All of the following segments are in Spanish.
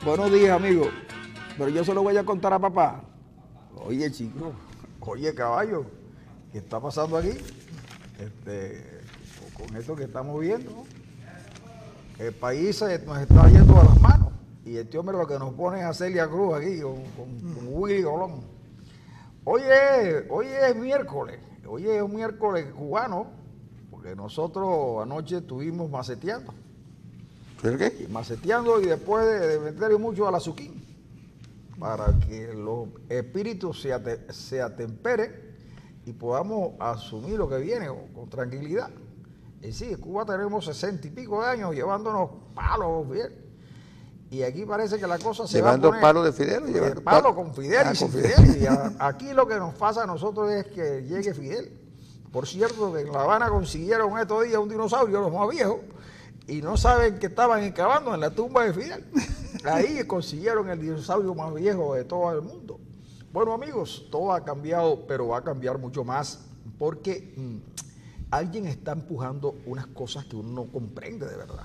Buenos días, amigo. Pero yo se lo voy a contar a papá. Oye, chico, oye, caballo, ¿qué está pasando aquí? Con esto que estamos viendo, ¿no? El país nos está yendo a las manos. Y este hombre lo que nos pone es a Celia Cruz aquí con Willy Colón. Hoy es miércoles. Hoy es un miércoles cubano, porque nosotros anoche estuvimos maceteando. ¿Pero qué? Maceteando y después de meterle mucho al azuquín para que los espíritus se atemperen y podamos asumir lo que viene con tranquilidad. Y sí, en Cuba tenemos 60 y pico de años llevándonos palos, Fidel. Y aquí parece que la cosa se va a poner... ¿Llevando palos de Fidel o llevando palos con Fidel y sin Fidel. Y aquí lo que nos pasa a nosotros es que llegue Fidel. Por cierto, que en La Habana consiguieron estos días un dinosaurio, los más viejos, y no saben que estaban excavando en la tumba de Fidel. Ahí consiguieron el dinosaurio más viejo de todo el mundo. Bueno, amigos, todo ha cambiado, pero va a cambiar mucho más porque alguien está empujando unas cosas que uno no comprende de verdad.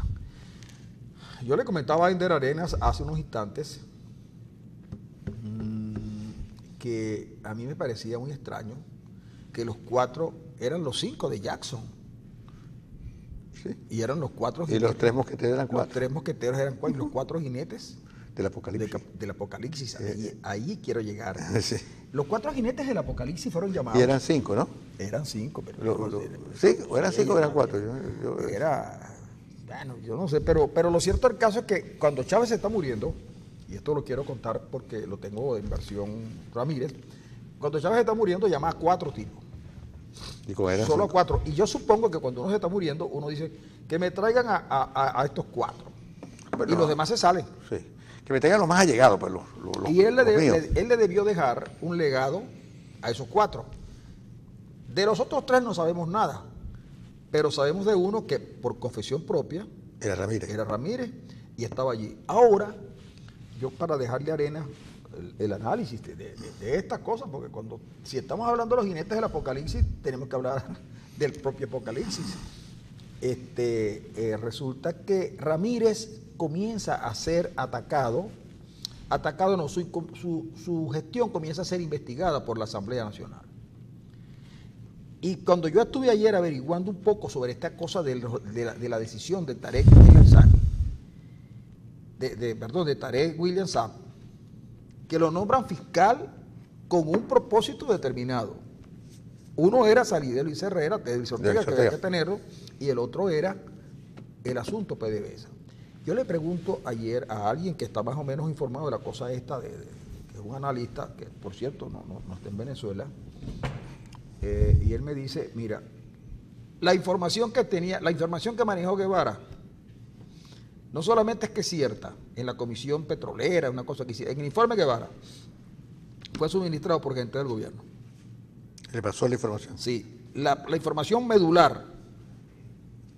Yo le comentaba a Ender Arenas hace unos instantes que a mí me parecía muy extraño que los 4 eran los 5 de Jackson. Sí. Y eran los 4 jinetes. Y los 3 mosqueteros eran 4. Los 3 mosqueteros eran 4 y los 4 jinetes del Apocalipsis. Del Apocalipsis. Ahí quiero llegar. Sí. Los 4 jinetes del Apocalipsis fueron llamados. Y eran 5, ¿no? Eran 5. Pero sí, o eran 5 o eran 4. Bueno, yo no sé, pero lo cierto del caso es que cuando Chávez se está muriendo, y esto lo quiero contar porque lo tengo en versión Ramírez, cuando Chávez está muriendo llama a 4 tipos. ¿Y cómo eran? Solo a 4. Y yo supongo que cuando uno se está muriendo, uno dice que me traigan a estos 4. Pero y los demás se salen. Sí. Que me traigan los más allegados, pues y él le debió dejar un legado a esos 4. De los otros 3 no sabemos nada, pero sabemos de uno que por confesión propia era Ramírez y estaba allí. Ahora, yo para dejarle a Arena el análisis de estas cosas, porque si estamos hablando de los jinetes del Apocalipsis, tenemos que hablar del propio Apocalipsis. Resulta que Ramírez comienza a ser atacado no, su gestión comienza a ser investigada por la Asamblea Nacional. Y cuando yo estuve ayer averiguando un poco sobre esta cosa de la decisión de Tarek William Saab, de Tarek William Saab, que lo nombran fiscal con un propósito determinado. Uno era salir de Luis Herrera, de Luis Ortega, que había que tenerlo, y el otro era el asunto PDVSA. Yo le pregunto ayer a alguien que está más o menos informado de la cosa esta, que es un analista, que por cierto no está en Venezuela, y él me dice, mira, la información que manejó Guevara, no solamente es que es cierta, en la Comisión Petrolera, una cosa que hicieron, en el informe Guevara, fue suministrado por gente del gobierno. ¿Le pasó la información? Sí, la información medular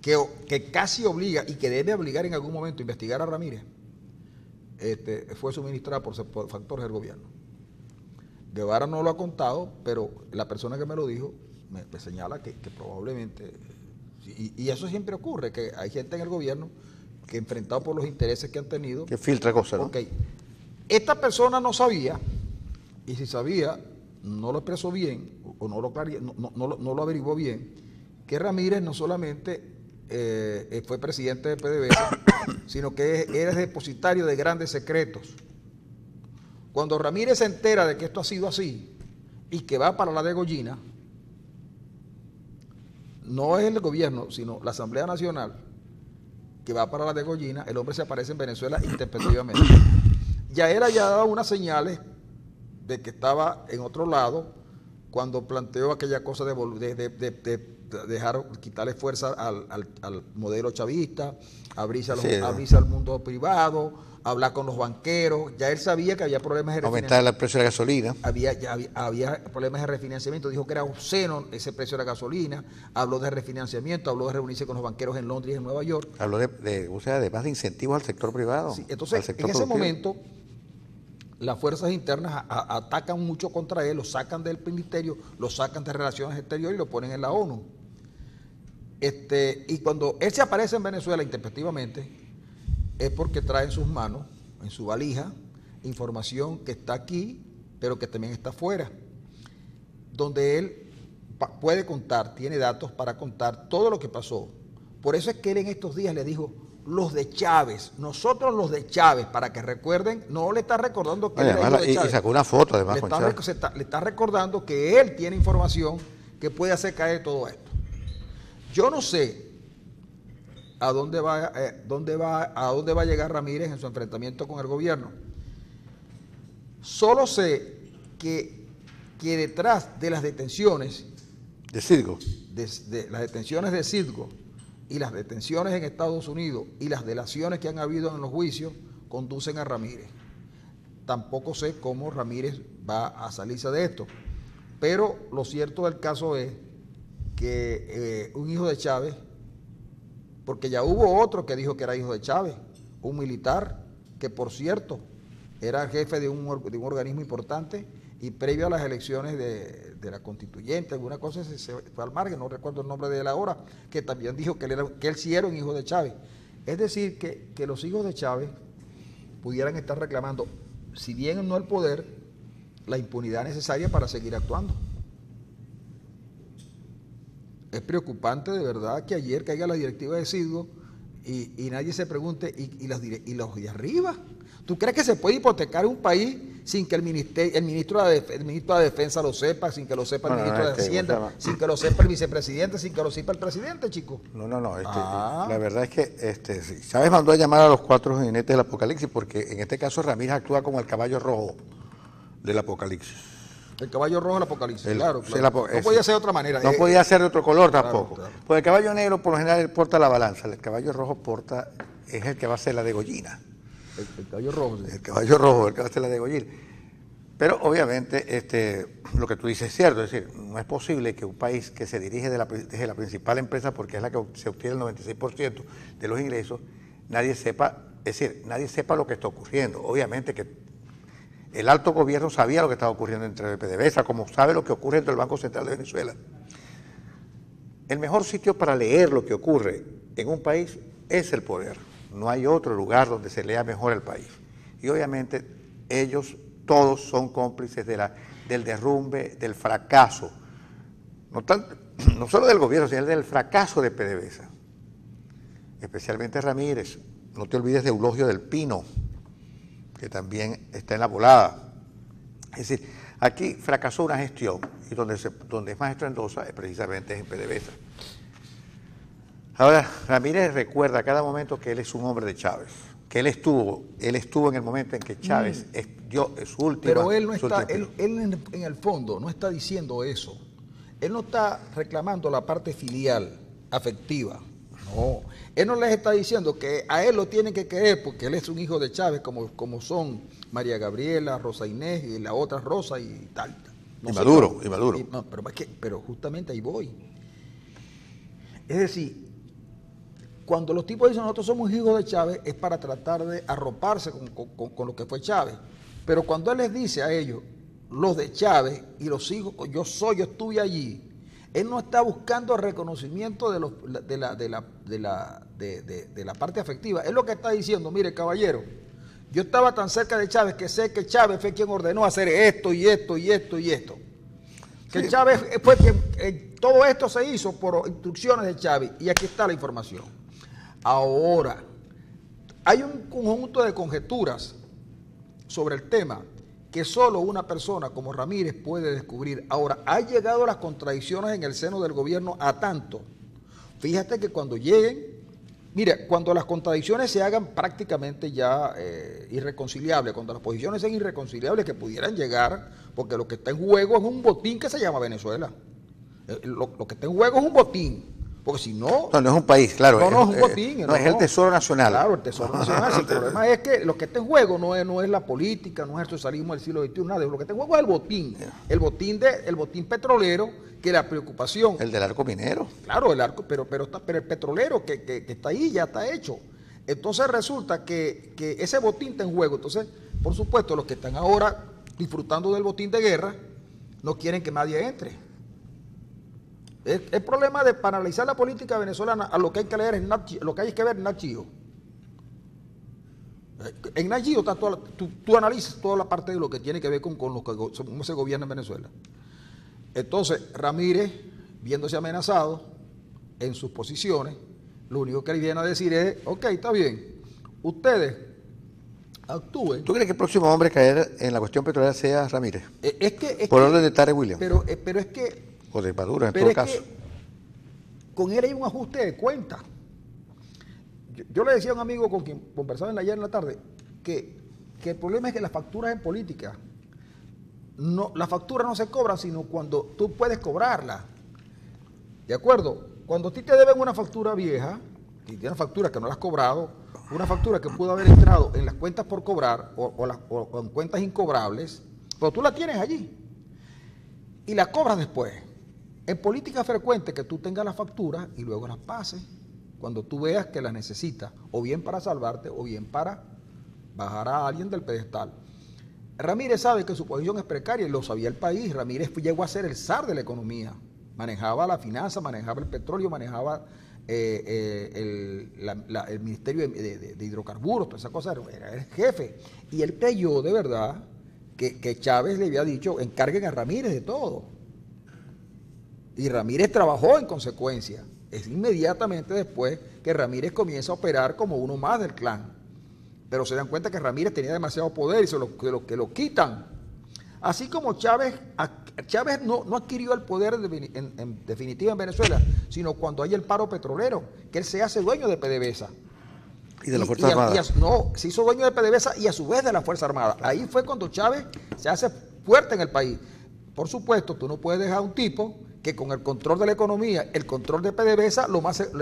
que casi obliga y que debe obligar en algún momento a investigar a Ramírez, fue suministrada por factores del gobierno. Guevara no lo ha contado, pero la persona que me lo dijo me señala que probablemente, y eso siempre ocurre, que hay gente en el gobierno que enfrentado por los intereses que han tenido, que filtra cosas, ¿no? Okay. Esta persona no sabía, y si sabía, no lo expresó bien, o no lo averiguó bien, que Ramírez no solamente fue presidente de PDVSA, sino que era depositario de grandes secretos. Cuando Ramírez se entera de que esto ha sido así y que va para la degollina, no es el gobierno, sino la Asamblea Nacional que va para la degollina, el hombre se aparece en Venezuela intempestivamente. Ya él había dado unas señales de que estaba en otro lado cuando planteó aquella cosa de quitarle fuerza al modelo chavista, abrirse al mundo privado, hablar con los banqueros. Ya él sabía que había problemas de refinanciamiento. Aumentar el precio de la gasolina. Había problemas de refinanciamiento. Dijo que era obsceno ese precio de la gasolina. Habló de refinanciamiento, habló de reunirse con los banqueros en Londres y en Nueva York. Habló además de incentivos al sector privado. Sí, entonces, en ese momento, las fuerzas internas atacan mucho contra él, lo sacan del ministerio, lo sacan de Relaciones Exteriores y lo ponen en la ONU. Y cuando él se aparece en Venezuela intempestivamente, es porque trae en sus manos en su valija información que está aquí, pero que también está afuera, donde él puede contar, tiene datos para contar todo lo que pasó. Por eso es que él en estos días le dijo, los de Chávez, nosotros los de Chávez, para que recuerden, no le está recordando que él era hijo de Chávez. Y sacó una foto además con Chávez. Le está recordando que él tiene información que puede hacer caer todo esto. Yo no sé a dónde va a llegar Ramírez en su enfrentamiento con el gobierno. Solo sé que detrás de las detenciones de Citgo, de las detenciones de Citgo y las detenciones en Estados Unidos y las delaciones que han habido en los juicios conducen a Ramírez. Tampoco sé cómo Ramírez va a salirse de esto, pero lo cierto del caso es que un hijo de Chávez, porque ya hubo otro que dijo que era hijo de Chávez, un militar que por cierto era jefe de un organismo importante y previo a las elecciones de la constituyente, alguna cosa se fue al margen, no recuerdo el nombre de él ahora, que también dijo que él sí era un hijo de Chávez. Es decir, que los hijos de Chávez pudieran estar reclamando, si bien no el poder, la impunidad necesaria para seguir actuando. Es preocupante de verdad que ayer caiga la directiva de Citgo y nadie se pregunte, ¿y los de arriba? ¿Tú crees que se puede hipotecar un país sin que el ministro de la Defensa lo sepa, sin que lo sepa el ministro de Hacienda, sin que lo sepa el vicepresidente, sin que lo sepa el presidente, chico? No. La verdad es que Chávez mandó a llamar a los 4 jinetes del Apocalipsis porque en este caso Ramírez actúa como el caballo rojo del Apocalipsis. El caballo rojo del Apocalipsis, claro. No podía ser de otra manera. No podía ser de otro color tampoco. Claro. Pues el caballo negro por lo general él porta la balanza, el caballo rojo es el que va a ser la degollina. El caballo rojo. Sí. El caballo rojo, el que va a ser la degollina. Pero obviamente lo que tú dices es cierto, es decir, no es posible que un país que se dirige desde la principal empresa, porque es la que se obtiene el 96% de los ingresos, nadie sepa lo que está ocurriendo. Obviamente que el alto gobierno sabía lo que estaba ocurriendo entre PDVSA, como sabe lo que ocurre entre el Banco Central de Venezuela. El mejor sitio para leer lo que ocurre en un país es el poder. No hay otro lugar donde se lea mejor el país. Y obviamente ellos todos son cómplices del derrumbe, del fracaso, no solo del gobierno, sino del fracaso de PDVSA. Especialmente Ramírez. No te olvides de Eulogio del Pino, que también está en la volada. Es decir, aquí fracasó una gestión y donde es más estruendosa es precisamente en PDVSA. Ahora, Ramírez recuerda a cada momento que él es un hombre de Chávez, que él estuvo en el momento en que Chávez dio su última... Pero él no está, él en el fondo no está diciendo eso. Él no está reclamando la parte filial, afectiva. No, él no les está diciendo que a él lo tienen que querer porque él es un hijo de Chávez, como son María Gabriela, Rosa Inés y la otra Rosa y tal. No, y Maduro. No, pero justamente ahí voy. Es decir, cuando los tipos dicen nosotros somos hijos de Chávez es para tratar de arroparse con lo que fue Chávez. Pero cuando él les dice a ellos, los de Chávez y los hijos, yo estuve allí, él no está buscando el reconocimiento de la parte afectiva. Él lo que está diciendo, mire caballero, yo estaba tan cerca de Chávez que sé que Chávez fue quien ordenó hacer esto y esto y esto y esto. Que sí. Chávez fue quien, todo esto se hizo por instrucciones de Chávez y aquí está la información. Ahora, hay un conjunto de conjeturas sobre el tema que solo una persona como Ramírez puede descubrir. Ahora, ha llegado las contradicciones en el seno del gobierno a tanto. Fíjate que cuando lleguen, mira, cuando las contradicciones se hagan prácticamente ya irreconciliables, cuando las posiciones sean irreconciliables que pudieran llegar, porque lo que está en juego es un botín que se llama Venezuela. Lo que está en juego es un botín. Porque si no... No es un país, claro. No es un botín. No, es el Tesoro Nacional. Claro, el Tesoro Nacional. El problema es que lo que está en juego no es la política, no es el socialismo del siglo XXI, nada. Lo que está en juego es el botín. El botín petrolero, que la preocupación... El del arco minero. Claro, el arco, pero el petrolero que está ahí ya está hecho. Entonces resulta que ese botín está en juego. Entonces, por supuesto, los que están ahora disfrutando del botín de guerra no quieren que nadie entre. El problema de para analizar la política venezolana, a lo que hay que leer es lo que hay que ver Nat Geo. En Nayib está tú analizas toda la parte de lo que tiene que ver con cómo se gobierna en Venezuela. Entonces, Ramírez, viéndose amenazado en sus posiciones, lo único que le viene a decir es, ok, está bien, ustedes actúen. ¿Tú crees que el próximo hombre a caer en la cuestión petrolera sea Ramírez? Por orden de Tarek Williams. Pero es que... O de Maduro, en todo caso. Con él hay un ajuste de cuentas. Yo le decía a un amigo con quien conversaba ayer en la tarde que el problema es que las facturas en política, las facturas no se cobran sino cuando tú puedes cobrarlas. ¿De acuerdo? Cuando a ti te deben una factura vieja, y tienes facturas que no las has cobrado, una factura que pudo haber entrado en las cuentas por cobrar o en cuentas incobrables, pero tú la tienes allí y la cobras después. En política es frecuente que tú tengas las facturas y luego las pases cuando tú veas que las necesitas, o bien para salvarte o bien para bajar a alguien del pedestal. Ramírez sabe que su posición es precaria y lo sabía el país. Ramírez llegó a ser el zar de la economía. Manejaba la finanza, manejaba el petróleo, manejaba el Ministerio de Hidrocarburos, todas esas cosas, era el jefe. Y él creyó de verdad que Chávez le había dicho, encarguen a Ramírez de todo. Y Ramírez trabajó en consecuencia. Es inmediatamente después que Ramírez comienza a operar como uno más del clan. Pero se dan cuenta que Ramírez tenía demasiado poder y se lo quitan. Así como Chávez no adquirió el poder en definitiva en Venezuela, sino cuando hay el paro petrolero, que él se hace dueño de PDVSA. Y de la Fuerza Armada. No, se hizo dueño de PDVSA y a su vez de la Fuerza Armada. Ahí fue cuando Chávez se hace fuerte en el país. Por supuesto, tú no puedes dejar a un tipo que con el control de la economía, el control de PDVSA,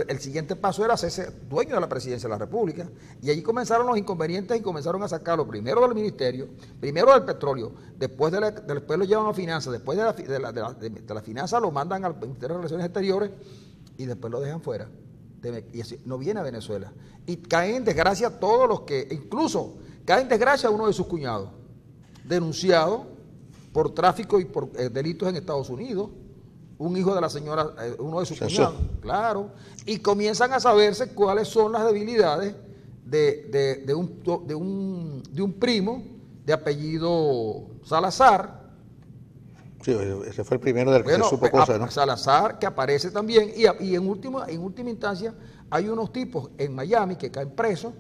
el siguiente paso era hacerse dueño de la presidencia de la República. Y allí comenzaron los inconvenientes y comenzaron a sacarlo primero del ministerio, primero del petróleo, después lo llevan a finanzas, después de la finanza lo mandan al Ministerio de Relaciones Exteriores y después lo dejan fuera. Y así, no viene a Venezuela. Y caen en desgracia todos los que, incluso caen en desgracia uno de sus cuñados, denunciado por tráfico y por delitos en Estados Unidos. Un hijo de la señora, uno de sus cuñados, claro, y comienzan a saberse cuáles son las debilidades de un primo de apellido Salazar. Sí, ese fue el primero del que se supo cosas, ¿no? Salazar, que aparece también, y en última instancia hay unos tipos en Miami que caen presos,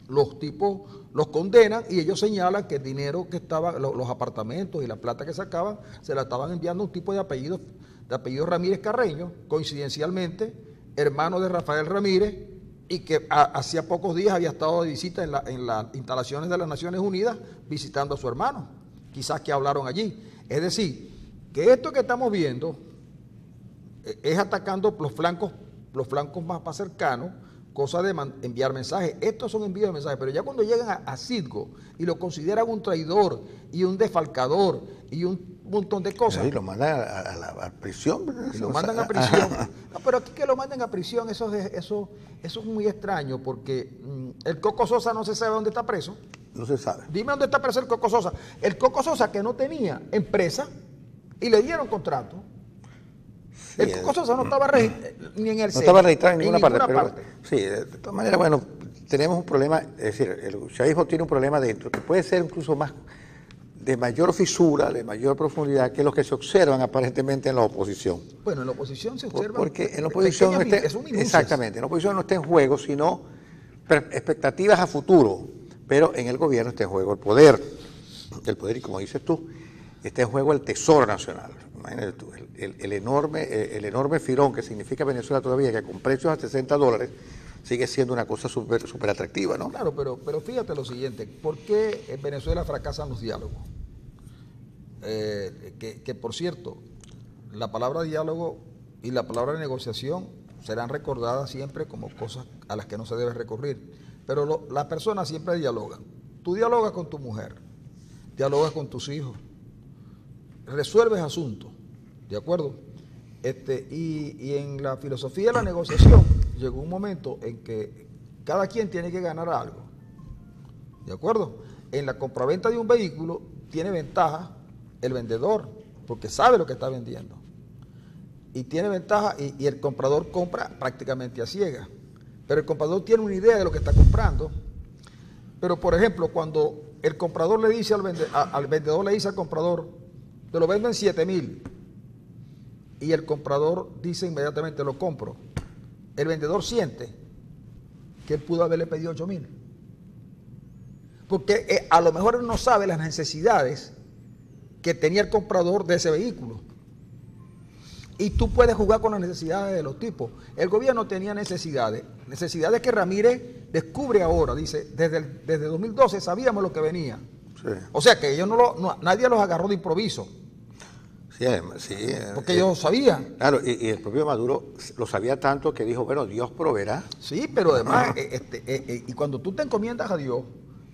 los tipos los condenan y ellos señalan que el dinero que estaba, los apartamentos y la plata que sacaban, se la estaban enviando a un tipo de apellido Ramírez Carreño, coincidencialmente, hermano de Rafael Ramírez, y que hacía pocos días había estado de visita en las instalaciones de las Naciones Unidas visitando a su hermano. Quizás que hablaron allí. Es decir, que esto que estamos viendo es atacando los flancos más cercanos, cosa de enviar mensajes. Estos son envíos de mensajes, pero ya cuando llegan a Citgo y lo consideran un traidor y un defalcador y un montón de cosas. Y lo mandan a la prisión. Y lo mandan a prisión. No, pero aquí que lo manden a prisión, eso es muy extraño, porque el Coco Sosa no se sabe dónde está preso. No se sabe. Dime dónde está preso el Coco Sosa. El Coco Sosa que no tenía empresa y le dieron contrato. Sí, el Coco Sosa no estaba ni en el no estaba registrado en ninguna parte. Pero, sí, de todas maneras, bueno, tenemos un problema, es decir, el chavismo tiene un problema dentro que puede ser incluso más de mayor fisura, de mayor profundidad que los que se observan aparentemente en la oposición. Bueno, en la oposición se observa. Porque en la oposición no está, exactamente, en la oposición no está en juego, sino expectativas a futuro, pero en el gobierno está en juego el poder, y como dices tú, está en juego el tesoro nacional. Imagínate tú, el enorme firón que significa Venezuela todavía, que con precios a $60 sigue siendo una cosa súper atractiva, ¿no? Claro, pero fíjate lo siguiente, ¿por qué en Venezuela fracasan los diálogos? Que por cierto, la palabra diálogo y la palabra negociación serán recordadas siempre como cosas a las que no se debe recurrir, pero las personas siempre dialogan. Tú dialogas con tu mujer, dialogas con tus hijos, resuelves asuntos, ¿de acuerdo? Y en la filosofía de la negociación llegó un momento en que cada quien tiene que ganar algo, ¿de acuerdo? En la compraventa de un vehículo tiene ventaja el vendedor, porque sabe lo que está vendiendo, y tiene ventaja, y el comprador compra prácticamente a ciegas, pero el comprador tiene una idea de lo que está comprando, Pero, por ejemplo, cuando el comprador le dice al vendedor le dice al comprador, te lo vendo en 7,000, y el comprador dice inmediatamente, lo compro, el vendedor siente que él pudo haberle pedido 8,000. Porque a lo mejor él no sabe las necesidades que tenía el comprador de ese vehículo. Y tú puedes jugar con las necesidades de los tipos. El gobierno tenía necesidades que Ramírez descubre ahora. Dice, desde 2012 sabíamos lo que venía. Sí. O sea que ellos nadie los agarró de improviso. Sí, porque ellos sabían. Claro, y el propio Maduro lo sabía tanto que dijo, bueno, Dios proveerá. Sí, pero además, y cuando tú te encomiendas a Dios,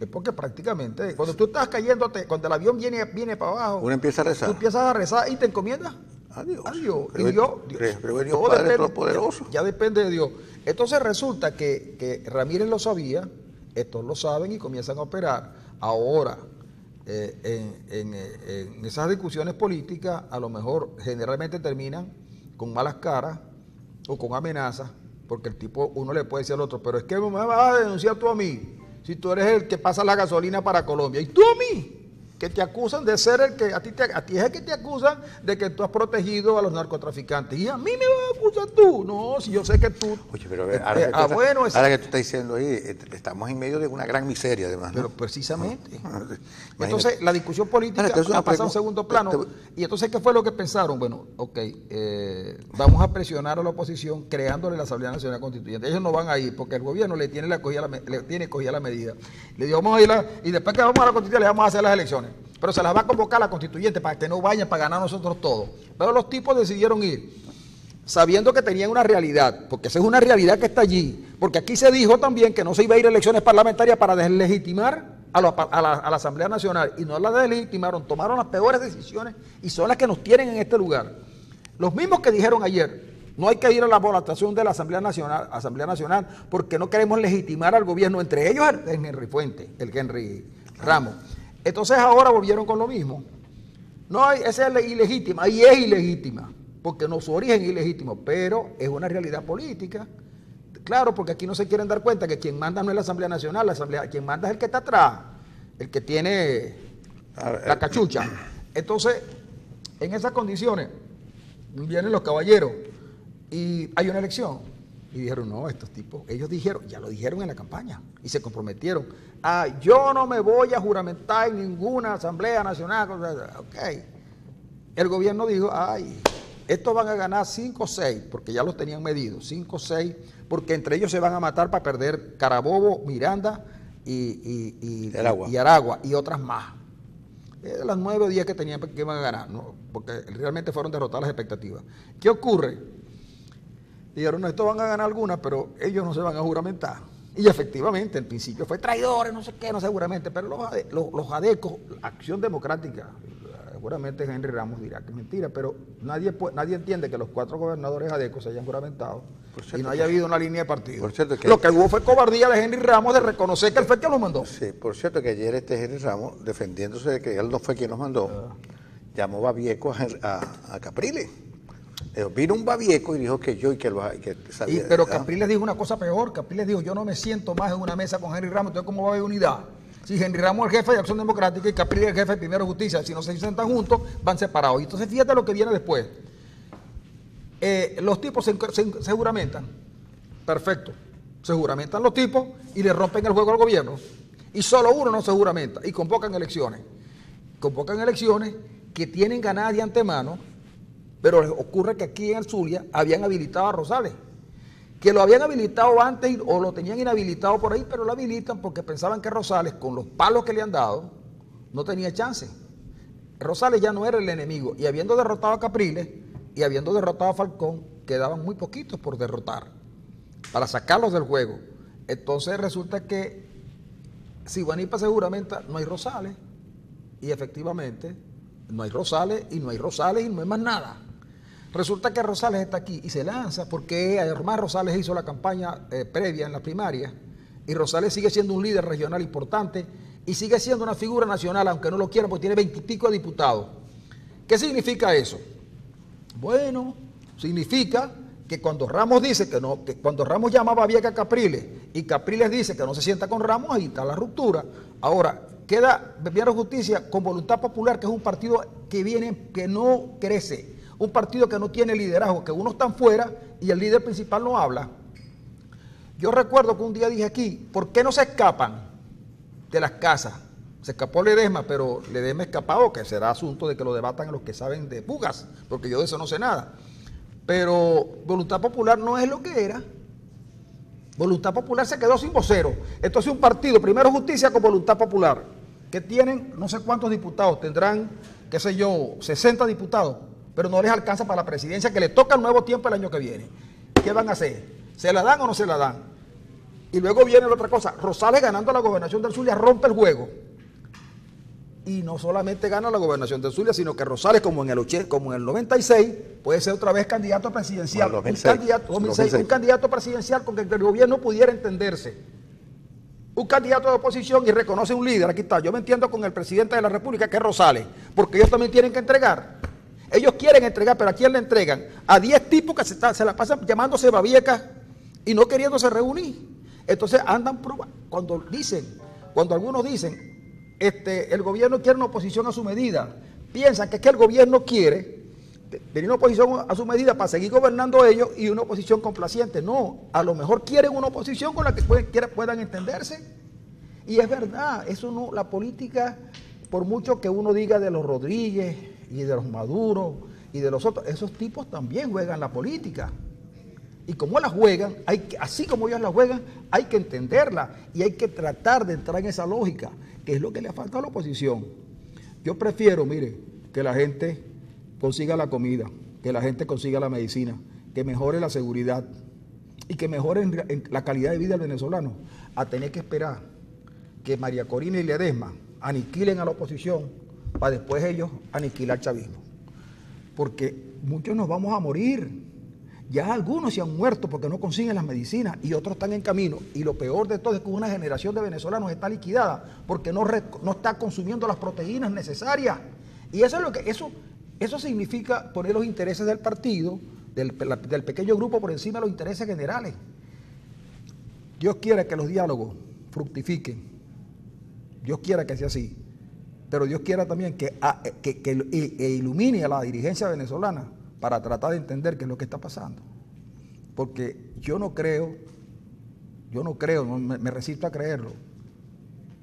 es porque prácticamente, cuando tú estás cayéndote, cuando el avión viene para abajo, uno empieza a rezar. Tú empiezas a rezar y te encomiendas a Dios. Pero Dios Padre Todopoderoso. Ya depende de Dios. Entonces resulta que Ramírez lo sabía, estos lo saben y comienzan a operar. Ahora, en esas discusiones políticas, a lo mejor generalmente terminan con malas caras o con amenazas, porque el tipo, uno le puede decir al otro, pero es que me vas a denunciar tú a mí, si tú eres el que pasa la gasolina para Colombia, y tú a mí, que te acusan de ser el que, a ti es el que te acusan de que tú has protegido a los narcotraficantes, y a mí me vas a acusar tú. No, si yo sé que tú... Oye, pero ahora que tú estás diciendo ahí, estamos en medio de una gran miseria además, ¿no? Pero precisamente. Entonces, la discusión política ha pasado a un segundo plano. Y entonces, ¿qué fue lo que pensaron? Bueno, ok, vamos a presionar a la oposición creándole la Asamblea Nacional Constituyente. Ellos no van a ir porque el gobierno le tiene cogida la medida. Le dijo, vamos a ir y después que vamos a la Constituyente le vamos a hacer las elecciones. Pero se las va a convocar la Constituyente para que no vayan, para ganar nosotros todos. Pero los tipos decidieron ir, sabiendo que tenían una realidad, porque esa es una realidad que está allí. Porque aquí se dijo también que no se iba a ir a elecciones parlamentarias para deslegitimar a la Asamblea Nacional. Y no la deslegitimaron, tomaron las peores decisiones y son las que nos tienen en este lugar. Los mismos que dijeron ayer, no hay que ir a la votación de la Asamblea Nacional porque no queremos legitimar al gobierno, entre ellos el Henry Fuentes, el Henry Ramos. Entonces ahora volvieron con lo mismo. No, esa es ilegítima, y es ilegítima, porque no su origen es ilegítimo, pero es una realidad política. Claro, porque aquí no se quieren dar cuenta que quien manda no es la Asamblea Nacional, quien manda es el que está atrás, el que tiene la cachucha. Entonces, en esas condiciones, vienen los caballeros y hay una elección. Y dijeron, no, estos tipos, ellos dijeron, ya lo dijeron en la campaña, y se comprometieron. Yo no me voy a juramentar en ninguna Asamblea Nacional. Ok. El gobierno dijo, estos van a ganar 5 o 6, porque ya los tenían medidos, 5 o 6, porque entre ellos se van a matar para perder Carabobo, Miranda y Aragua, y otras más. Las 9 o 10 que tenían que iban a ganar, ¿no? Porque realmente fueron derrotadas las expectativas. ¿Qué ocurre? Dijeron, no, estos van a ganar algunas, pero ellos no se van a juramentar. Y efectivamente, en principio fue traidores, no sé qué, no seguramente, pero los adecos, Acción Democrática, seguramente Henry Ramos dirá que es mentira, pero nadie entiende que los 4 gobernadores adecos se hayan juramentado y no haya habido una línea de partido. Lo que hubo fue cobardía de Henry Ramos de reconocer que él fue quien lo mandó. Sí, por cierto que ayer Henry Ramos, defendiéndose de que él no fue quien nos mandó, llamó babieco a Capriles. Vino un babieco y dijo que yo y que sabía. Pero Capriles dijo una cosa peor. Capriles dijo, yo no me siento más en una mesa con Henry Ramos, entonces ¿cómo va a haber unidad? Si Henry Ramos es el jefe de Acción Democrática y Capriles es el jefe de Primero Justicia, si no se sientan juntos, van separados. Y entonces fíjate lo que viene después. Los tipos se juramentan. Perfecto. Se juramentan los tipos y le rompen el juego al gobierno. Y solo uno no se juramenta y convocan elecciones. Convocan elecciones que tienen ganadas de antemano. Pero ocurre que aquí en el Zulia habían habilitado a Rosales, que lo habían habilitado antes o lo tenían inhabilitado por ahí, pero lo habilitan porque pensaban que Rosales, con los palos que le han dado, no tenía chance. Rosales ya no era el enemigo, y habiendo derrotado a Capriles y habiendo derrotado a Falcón, quedaban muy poquitos por derrotar, para sacarlos del juego. Entonces resulta que si Guanipa se juramenta, no hay Rosales, y efectivamente no hay Rosales, y no hay Rosales, y no hay más nada. Resulta que Rosales está aquí y se lanza porque además Rosales hizo la campaña previa en las primarias y Rosales sigue siendo un líder regional importante y sigue siendo una figura nacional, aunque no lo quiera, porque tiene 20 y pico de diputados. ¿Qué significa eso? Bueno, significa que cuando Ramos dice que no, que cuando Ramos llamaba a Vieques Capriles y Capriles dice que no se sienta con Ramos, ahí está la ruptura. Ahora, queda Bebiano Justicia con Voluntad Popular, que es un partido que no crece, un partido que no tiene liderazgo, que unos están fuera y el líder principal no habla. Yo recuerdo que un día dije aquí, ¿por qué no se escapan de las casas? Se escapó Ledesma, pero Ledesma escapado, que será asunto de que lo debatan los que saben de fugas, porque yo de eso no sé nada. Pero Voluntad Popular no es lo que era. Voluntad Popular se quedó sin vocero. Entonces un partido, Primero Justicia con Voluntad Popular, que tienen no sé cuántos diputados, tendrán, qué sé yo, 60 diputados, pero no les alcanza para la presidencia, que le toca el Nuevo Tiempo el año que viene. ¿Qué van a hacer? ¿Se la dan o no se la dan? Y luego viene la otra cosa, Rosales ganando la gobernación del Zulia rompe el juego. Y no solamente gana la gobernación de Zulia, sino que Rosales, como en el 96, puede ser otra vez candidato presidencial. No, 2006, un candidato presidencial con que el gobierno pudiera entenderse. Un candidato de oposición y reconoce un líder. Aquí está, yo me entiendo con el presidente de la República, que es Rosales, porque ellos también tienen que entregar. Ellos quieren entregar, pero ¿a quién le entregan? A 10 tipos que se la pasan llamándose babiecas y no queriéndose reunir. Entonces andan, cuando algunos dicen, el gobierno quiere una oposición a su medida, piensan que es que el gobierno quiere tener una oposición a su medida para seguir gobernando ellos y una oposición complaciente. No, a lo mejor quieren una oposición con la que puedan entenderse. Y es verdad, eso no, la política, por mucho que uno diga de los Rodríguez y de los Maduro y de los otros, esos tipos también juegan la política. Y como la juegan, así como ellos la juegan, hay que entenderla y hay que tratar de entrar en esa lógica, que es lo que le falta a la oposición. Yo prefiero, mire, que la gente consiga la comida, que la gente consiga la medicina, que mejore la seguridad y que mejore en la calidad de vida del venezolano, a tener que esperar que María Corina y Ledesma aniquilen a la oposición para después ellos aniquilar al chavismo. Porque muchos nos vamos a morir. Ya algunos se han muerto porque no consiguen las medicinas y otros están en camino. Y lo peor de todo es que una generación de venezolanos está liquidada porque no está consumiendo las proteínas necesarias. Y eso es lo que eso significa poner los intereses del partido, del pequeño grupo por encima de los intereses generales. Dios quiere que los diálogos fructifiquen. Dios quiera que sea así. Pero Dios quiera también que ilumine a la dirigencia venezolana para tratar de entender qué es lo que está pasando. Porque yo no creo, me resisto a creerlo,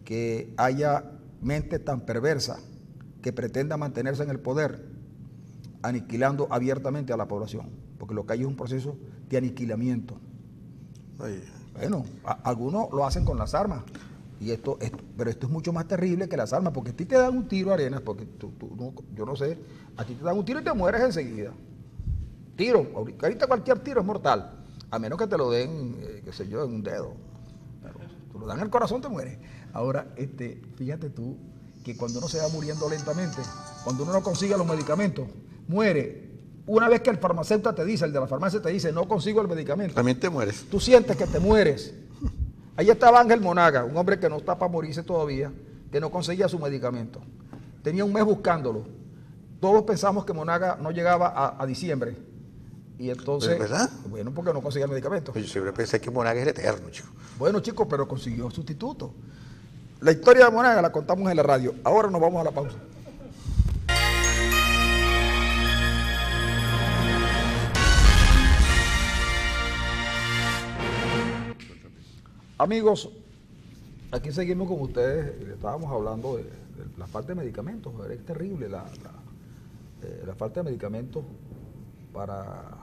que haya mente tan perversa que pretenda mantenerse en el poder aniquilando abiertamente a la población, porque lo que hay es un proceso de aniquilamiento. Bueno, algunos lo hacen con las armas, pero esto es mucho más terrible que las armas, porque a ti te dan un tiro, Arenas, porque yo no sé, a ti te dan un tiro y te mueres enseguida. Tiro, ahorita cualquier tiro es mortal, a menos que te lo den, qué sé yo, en un dedo. Pero te lo dan en el corazón, te mueres. Ahora, fíjate tú, que cuando uno se va muriendo lentamente, cuando uno no consigue los medicamentos, muere. Una vez que el farmacéutico te dice, el de la farmacia te dice, no consigo el medicamento. También te mueres. Tú sientes que te mueres. Ahí estaba Ángel Monaga, un hombre que no está para morirse todavía, que no conseguía su medicamento. Tenía un mes buscándolo. Todos pensamos que Monaga no llegaba a diciembre. Y entonces, ¿verdad? Bueno, porque no conseguía el medicamento. Yo siempre pensé que Monaga era eterno, chico. Bueno, chicos, pero consiguió sustituto. La historia de Monaga la contamos en la radio. Ahora nos vamos a la pausa. Amigos, aquí seguimos con ustedes. Estábamos hablando de la falta de medicamentos. Es terrible la falta de medicamentos para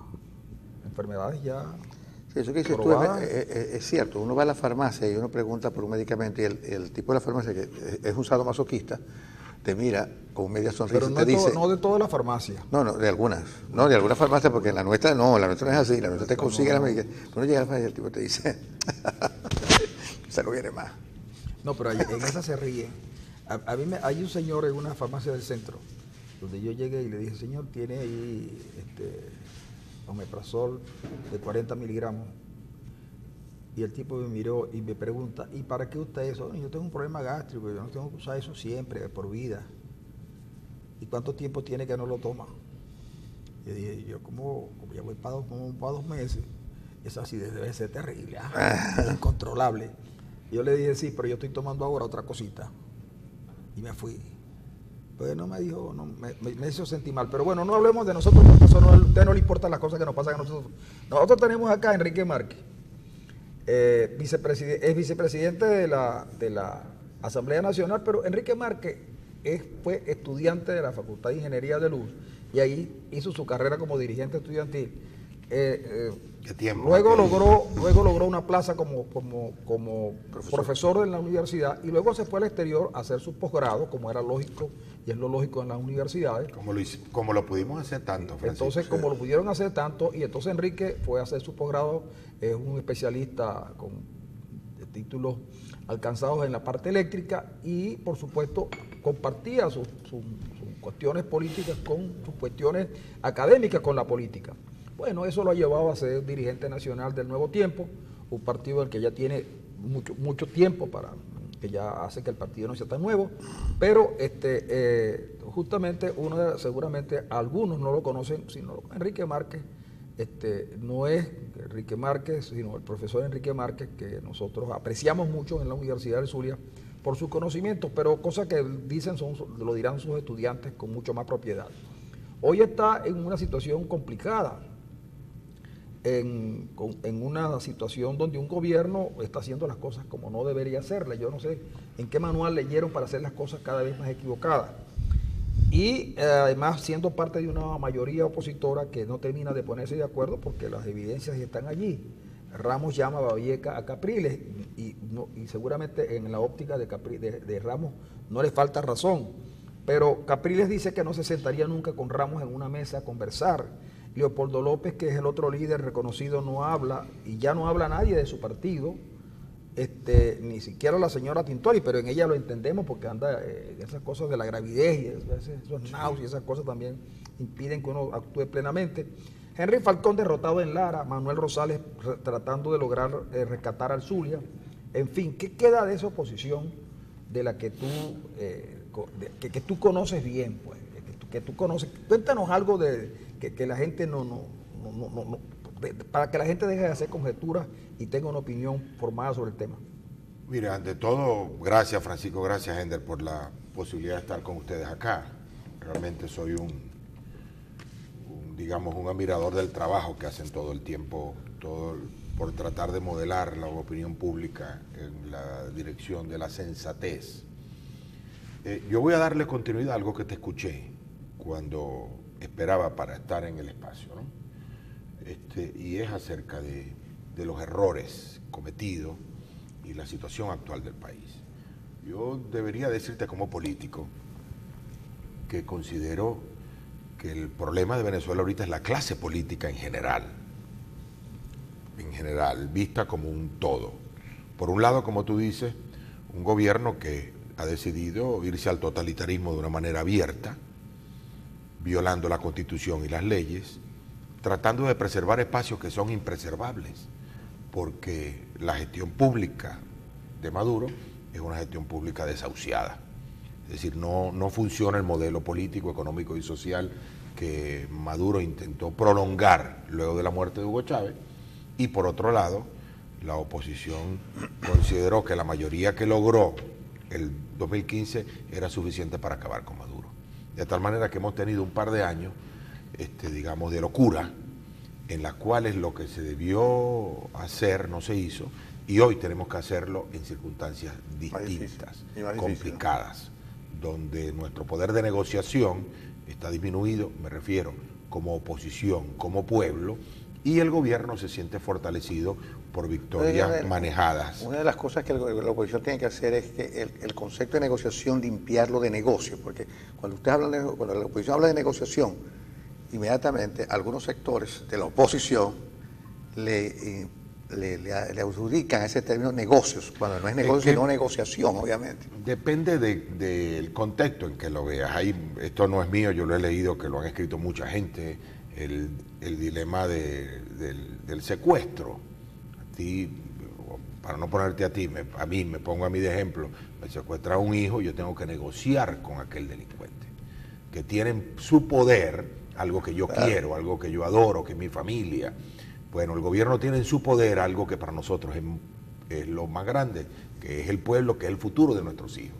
enfermedades ya. Sí, eso que dices tú es cierto. Uno va a la farmacia y uno pregunta por un medicamento y el tipo de la farmacia, que es un sadomasoquista, te mira con media sonrisa. Pero no, te dice, no de todas las farmacias. No, de algunas. No, de algunas farmacias, porque en la nuestra no es así. La nuestra te consigue las medicaciones. Uno llega a la farmacia y el tipo te dice, se lo viene más. No, pero en esa se ríe. Hay un señor en una farmacia del centro, donde yo llegué y le dije, señor, tiene ahí omeprazol de 40 miligramos. Y el tipo me miró y me pregunta, ¿y para qué usted eso? Yo tengo un problema gástrico, yo no tengo que usar eso siempre, por vida. ¿Y cuánto tiempo tiene que no lo toma? Y dije, yo como ya voy para 2 meses, esa acidez debe ser terrible, incontrolable. Yo le dije, sí, pero yo estoy tomando ahora otra cosita. Y me fui. Pues no me dijo, no, me hizo sentir mal. Pero bueno, no hablemos de nosotros, porque a usted no le importan las cosas que nos pasan a nosotros. Nosotros tenemos acá a Enrique Márquez, es vicepresidente de la Asamblea Nacional, pero Enrique Márquez fue estudiante de la Facultad de Ingeniería de Luz y ahí hizo su carrera como dirigente estudiantil. ¿Qué tiempo? Luego logró una plaza como profesor en la universidad y luego se fue al exterior a hacer su posgrado, como era lógico y es lo lógico en las universidades. Como lo pudimos hacer tanto, Francisco. Entonces, como lo pudieron hacer tanto, y entonces Enrique fue a hacer su posgrado, es un especialista con títulos alcanzados en la parte eléctrica y, por supuesto, compartía sus cuestiones políticas con sus cuestiones académicas con la política. Bueno, eso lo ha llevado a ser dirigente nacional del Nuevo Tiempo, un partido del que ya tiene mucho tiempo que ya hace que el partido no sea tan nuevo, pero justamente seguramente algunos no lo conocen, sino Enrique Márquez, no es Enrique Márquez, sino el profesor Enrique Márquez, que nosotros apreciamos mucho en la Universidad del Zulia por sus conocimientos, pero cosas que dicen lo dirán sus estudiantes con mucho más propiedad. Hoy está en una situación complicada, en una situación donde un gobierno está haciendo las cosas como no debería hacerlas. Yo no sé en qué manual leyeron para hacer las cosas cada vez más equivocadas. Y además siendo parte de una mayoría opositora que no termina de ponerse de acuerdo porque las evidencias están allí. Ramos llama a Babieca a Capriles y seguramente en la óptica de Ramos no le falta razón. Pero Capriles dice que no se sentaría nunca con Ramos en una mesa a conversar. Leopoldo López, que es el otro líder reconocido, no habla, y ya no habla nadie de su partido, ni siquiera la señora Tintori, pero en ella lo entendemos porque anda esas cosas de la gravidez y esos náuseas y esas cosas también impiden que uno actúe plenamente. Henry Falcón derrotado en Lara, Manuel Rosales tratando de lograr rescatar al Zulia. En fin, ¿qué queda de esa oposición de la que que tú conoces bien, pues? Que tú conoces? Cuéntanos algo que la gente para que la gente deje de hacer conjeturas y tenga una opinión formada sobre el tema. Mira, ante todo, gracias Francisco, gracias Ender por la posibilidad de estar con ustedes acá. Realmente soy digamos, un admirador del trabajo que hacen todo el tiempo, por tratar de modelar la opinión pública en la dirección de la sensatez. Yo voy a darle continuidad a algo que te escuché cuando esperaba para estar en el espacio, ¿no? Y es acerca de los errores cometidos y la situación actual del país. Yo debería decirte como político que considero que el problema de Venezuela ahorita es la clase política en general, vista como un todo. Por un lado, como tú dices, un gobierno que ha decidido irse al totalitarismo de una manera abierta, violando la Constitución y las leyes, tratando de preservar espacios que son impreservables, porque la gestión pública de Maduro es una gestión pública desahuciada. Es decir, no funciona el modelo político, económico y social que Maduro intentó prolongar luego de la muerte de Hugo Chávez, y por otro lado, la oposición consideró que la mayoría que logró el 2015 era suficiente para acabar con Maduro. De tal manera que hemos tenido un par de años, digamos, de locura, en las cuales lo que se debió hacer no se hizo, y hoy tenemos que hacerlo en circunstancias distintas, complicadas, donde nuestro poder de negociación está disminuido, me refiero, como oposición, como pueblo, y el gobierno se siente fortalecido por victorias manejadas. Una de las cosas que la oposición tiene que hacer es que el concepto de negociación limpiarlo de negocio, porque cuando la oposición habla de negociación, inmediatamente algunos sectores de la oposición le adjudican ese término negocios, cuando no es negocio, sino negociación, obviamente. Depende del contexto en que lo veas. Esto no es mío, yo lo he leído, que lo han escrito mucha gente, el dilema del secuestro. A ti, para no ponerte a mí me pongo a mí de ejemplo, me secuestra a un hijo, yo tengo que negociar con aquel delincuente, que tienen su poder algo que yo quiero, algo que yo adoro, que es mi familia. Bueno, el gobierno tiene en su poder algo que para nosotros es lo más grande, que es el pueblo, que es el futuro de nuestros hijos.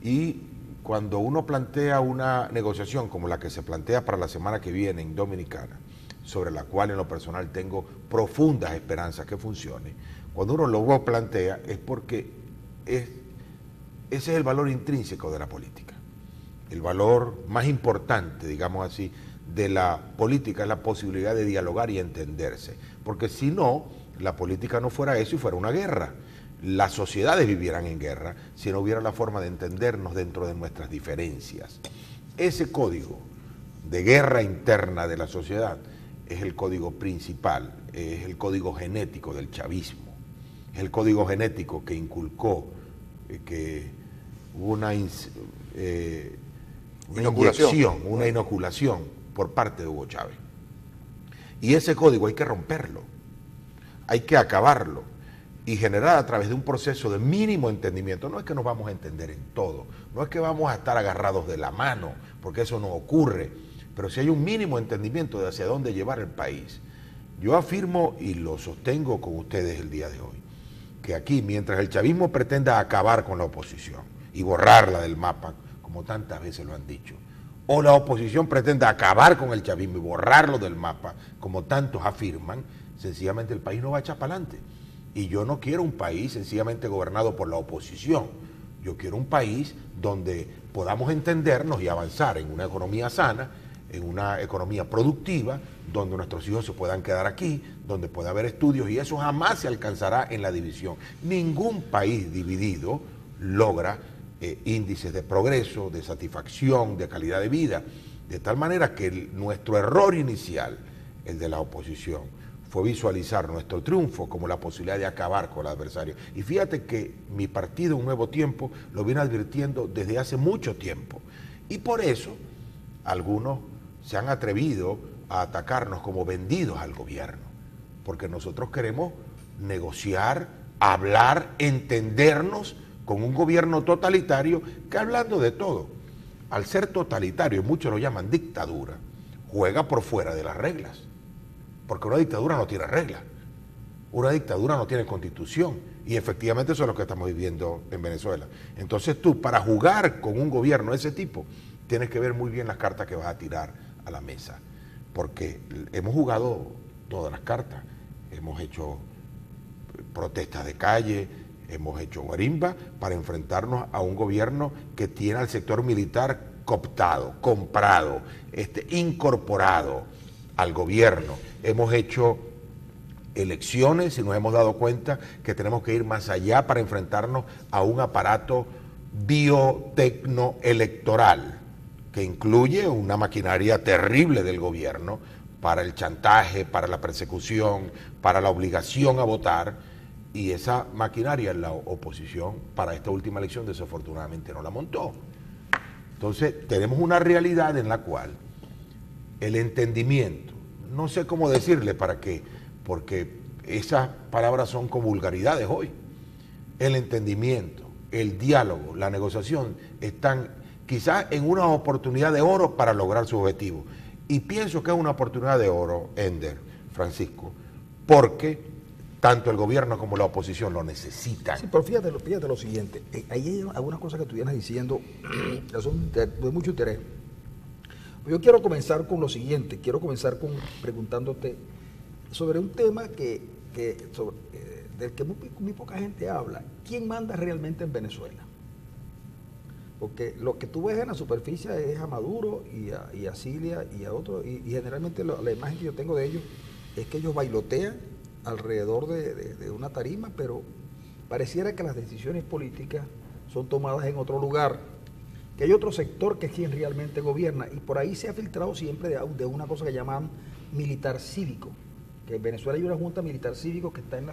Y cuando uno plantea una negociación como la que se plantea para la semana que viene en Dominicana, sobre la cual en lo personal tengo profundas esperanzas que funcione, cuando uno lo plantea es porque ese es el valor intrínseco de la política. El valor más importante, digamos así, de la política es la posibilidad de dialogar y entenderse. Porque si no, la política no fuera eso y fuera una guerra. Las sociedades vivieran en guerra si no hubiera la forma de entendernos dentro de nuestras diferencias. Ese código de guerra interna de la sociedad es el código principal, es el código genético del chavismo, es el código genético que inculcó que hubo una inoculación por parte de Hugo Chávez. Y ese código hay que romperlo, hay que acabarlo y generar a través de un proceso de mínimo entendimiento. No es que nos vamos a entender en todo, no es que vamos a estar agarrados de la mano, porque eso no ocurre, pero si hay un mínimo entendimiento de hacia dónde llevar el país. Yo afirmo y lo sostengo con ustedes el día de hoy, que aquí, mientras el chavismo pretenda acabar con la oposición y borrarla del mapa, como tantas veces lo han dicho, o la oposición pretenda acabar con el chavismo y borrarlo del mapa, como tantos afirman, sencillamente el país no va a echar para adelante. Y yo no quiero un país sencillamente gobernado por la oposición. Yo quiero un país donde podamos entendernos y avanzar en una economía sana, en una economía productiva, donde nuestros hijos se puedan quedar aquí, donde pueda haber estudios, y eso jamás se alcanzará en la división. Ningún país dividido logra índices de progreso, de satisfacción, de calidad de vida, de tal manera que nuestro error inicial, el de la oposición, fue visualizar nuestro triunfo como la posibilidad de acabar con el adversario. Y fíjate que mi partido, Un Nuevo Tiempo, lo viene advirtiendo desde hace mucho tiempo. Y por eso algunos se han atrevido a atacarnos como vendidos al gobierno, porque nosotros queremos negociar, hablar, entendernos con un gobierno totalitario que, hablando de todo, al ser totalitario, muchos lo llaman dictadura, juega por fuera de las reglas, porque una dictadura no tiene reglas, una dictadura no tiene constitución, y efectivamente eso es lo que estamos viviendo en Venezuela. Entonces tú, para jugar con un gobierno de ese tipo, tienes que ver muy bien las cartas que vas a tirar a la mesa, porque hemos jugado todas las cartas, hemos hecho protestas de calle, hemos hecho guarimba para enfrentarnos a un gobierno que tiene al sector militar cooptado, comprado, incorporado al gobierno. Hemos hecho elecciones y nos hemos dado cuenta que tenemos que ir más allá para enfrentarnos a un aparato biotecnoelectoral que incluye una maquinaria terrible del gobierno para el chantaje, para la persecución, para la obligación a votar. Y esa maquinaria la oposición para esta última elección desafortunadamente no la montó. Entonces tenemos una realidad en la cual el entendimiento, no sé cómo decirle para qué, porque esas palabras son como vulgaridades hoy. El entendimiento, el diálogo, la negociación están quizás en una oportunidad de oro para lograr su objetivo. Y pienso que es una oportunidad de oro, Ender, Francisco, porque tanto el gobierno como la oposición lo necesitan. Sí, pero fíjate lo siguiente, ahí hay algunas cosas que tú vienes diciendo que son de mucho interés. Yo quiero comenzar con lo siguiente, preguntándote sobre un tema del que muy poca gente habla. ¿Quién manda realmente en Venezuela? Porque lo que tú ves en la superficie es a Maduro y a Cilia y a otros, y generalmente la imagen que yo tengo de ellos es que ellos bailotean alrededor de una tarima, pero pareciera que las decisiones políticas son tomadas en otro lugar, que hay otro sector que es quien realmente gobierna, y por ahí se ha filtrado siempre de una cosa que llaman militar cívico, que en Venezuela hay una junta militar cívico que está en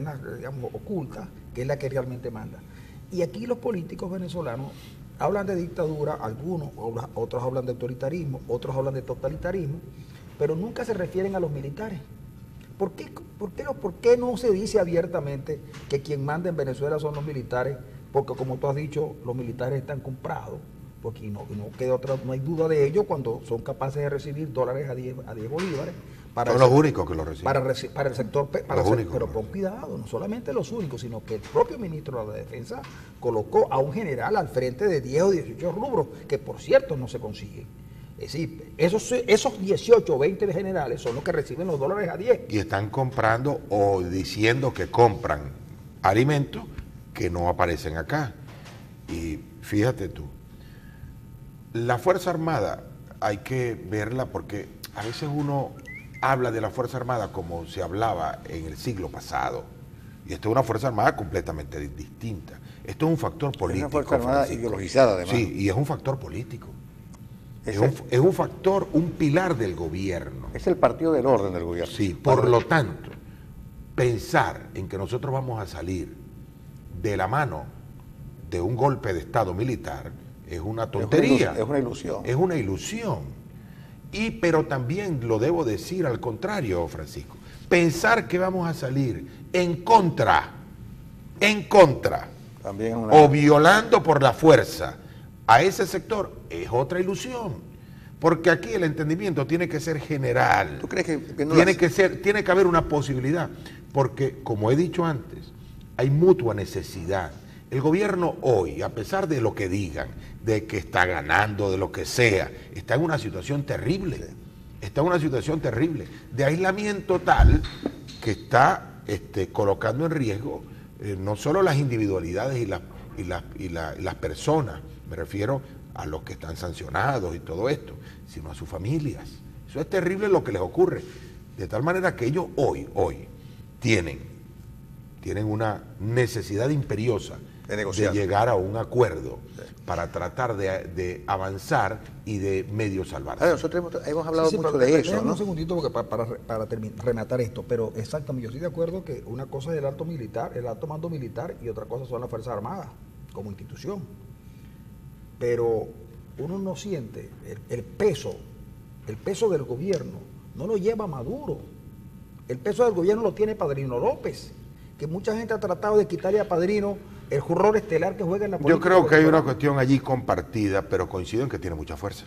la digamos, oculta, que es la que realmente manda. Y aquí los políticos venezolanos hablan de dictadura, algunos, otros hablan de autoritarismo, otros hablan de totalitarismo, pero nunca se refieren a los militares. ¿Por qué no se dice abiertamente que quien manda en Venezuela son los militares? Porque como tú has dicho, los militares están comprados porque no queda otra, no hay duda de ello cuando son capaces de recibir dólares a 10 bolívares. Son los únicos que lo reciben. Para el sector, pero pon cuidado, no solamente los únicos, sino que el propio ministro de la Defensa colocó a un general al frente de 10 o 18 rubros, que por cierto no se consiguen. Es decir, esos 18 o 20 generales son los que reciben los dólares a 10. Y están comprando o diciendo que compran alimentos que no aparecen acá. Y fíjate tú, la Fuerza Armada hay que verla porque a veces uno habla de la Fuerza Armada como se hablaba en el siglo pasado. Y esto es una Fuerza Armada completamente distinta. Esto es un factor político. Es una Fuerza Armada ideologizada, además. Sí, y es un factor político. Es un factor, un pilar del gobierno. Es el partido del orden del gobierno. Sí, por lo tanto, pensar en que nosotros vamos a salir de la mano de un golpe de Estado militar es una tontería. Es una ilusión. Es una ilusión. Pero también lo debo decir al contrario, Francisco. Pensar que vamos a salir en contra, también o violando por la fuerza a ese sector es otra ilusión. Porque aquí el entendimiento tiene que ser general. ¿Tú crees que tiene que haber una posibilidad? Porque, como he dicho antes, hay mutua necesidad. El gobierno hoy, a pesar de lo que digan, de que está ganando, de lo que sea, está en una situación terrible. Está en una situación terrible de aislamiento tal que está colocando en riesgo no solo las individualidades y las personas, me refiero a los que están sancionados y todo esto, sino a sus familias. Eso es terrible lo que les ocurre. De tal manera que ellos hoy tienen una necesidad imperiosa de llegar a un acuerdo para tratar de avanzar y de medio salvarse. Nosotros hemos hablado mucho de eso, ¿no? Un segundito porque para rematar esto, pero exactamente, yo estoy de acuerdo que una cosa es el alto mando militar y otra cosa son las Fuerzas Armadas como institución. Pero uno no siente el peso del gobierno, no lo lleva Maduro. El peso del gobierno lo tiene Padrino López, que mucha gente ha tratado de quitarle a Padrino el rol estelar que juega en la política. Yo creo que hay una cuestión allí compartida, pero coincido en que tiene mucha fuerza.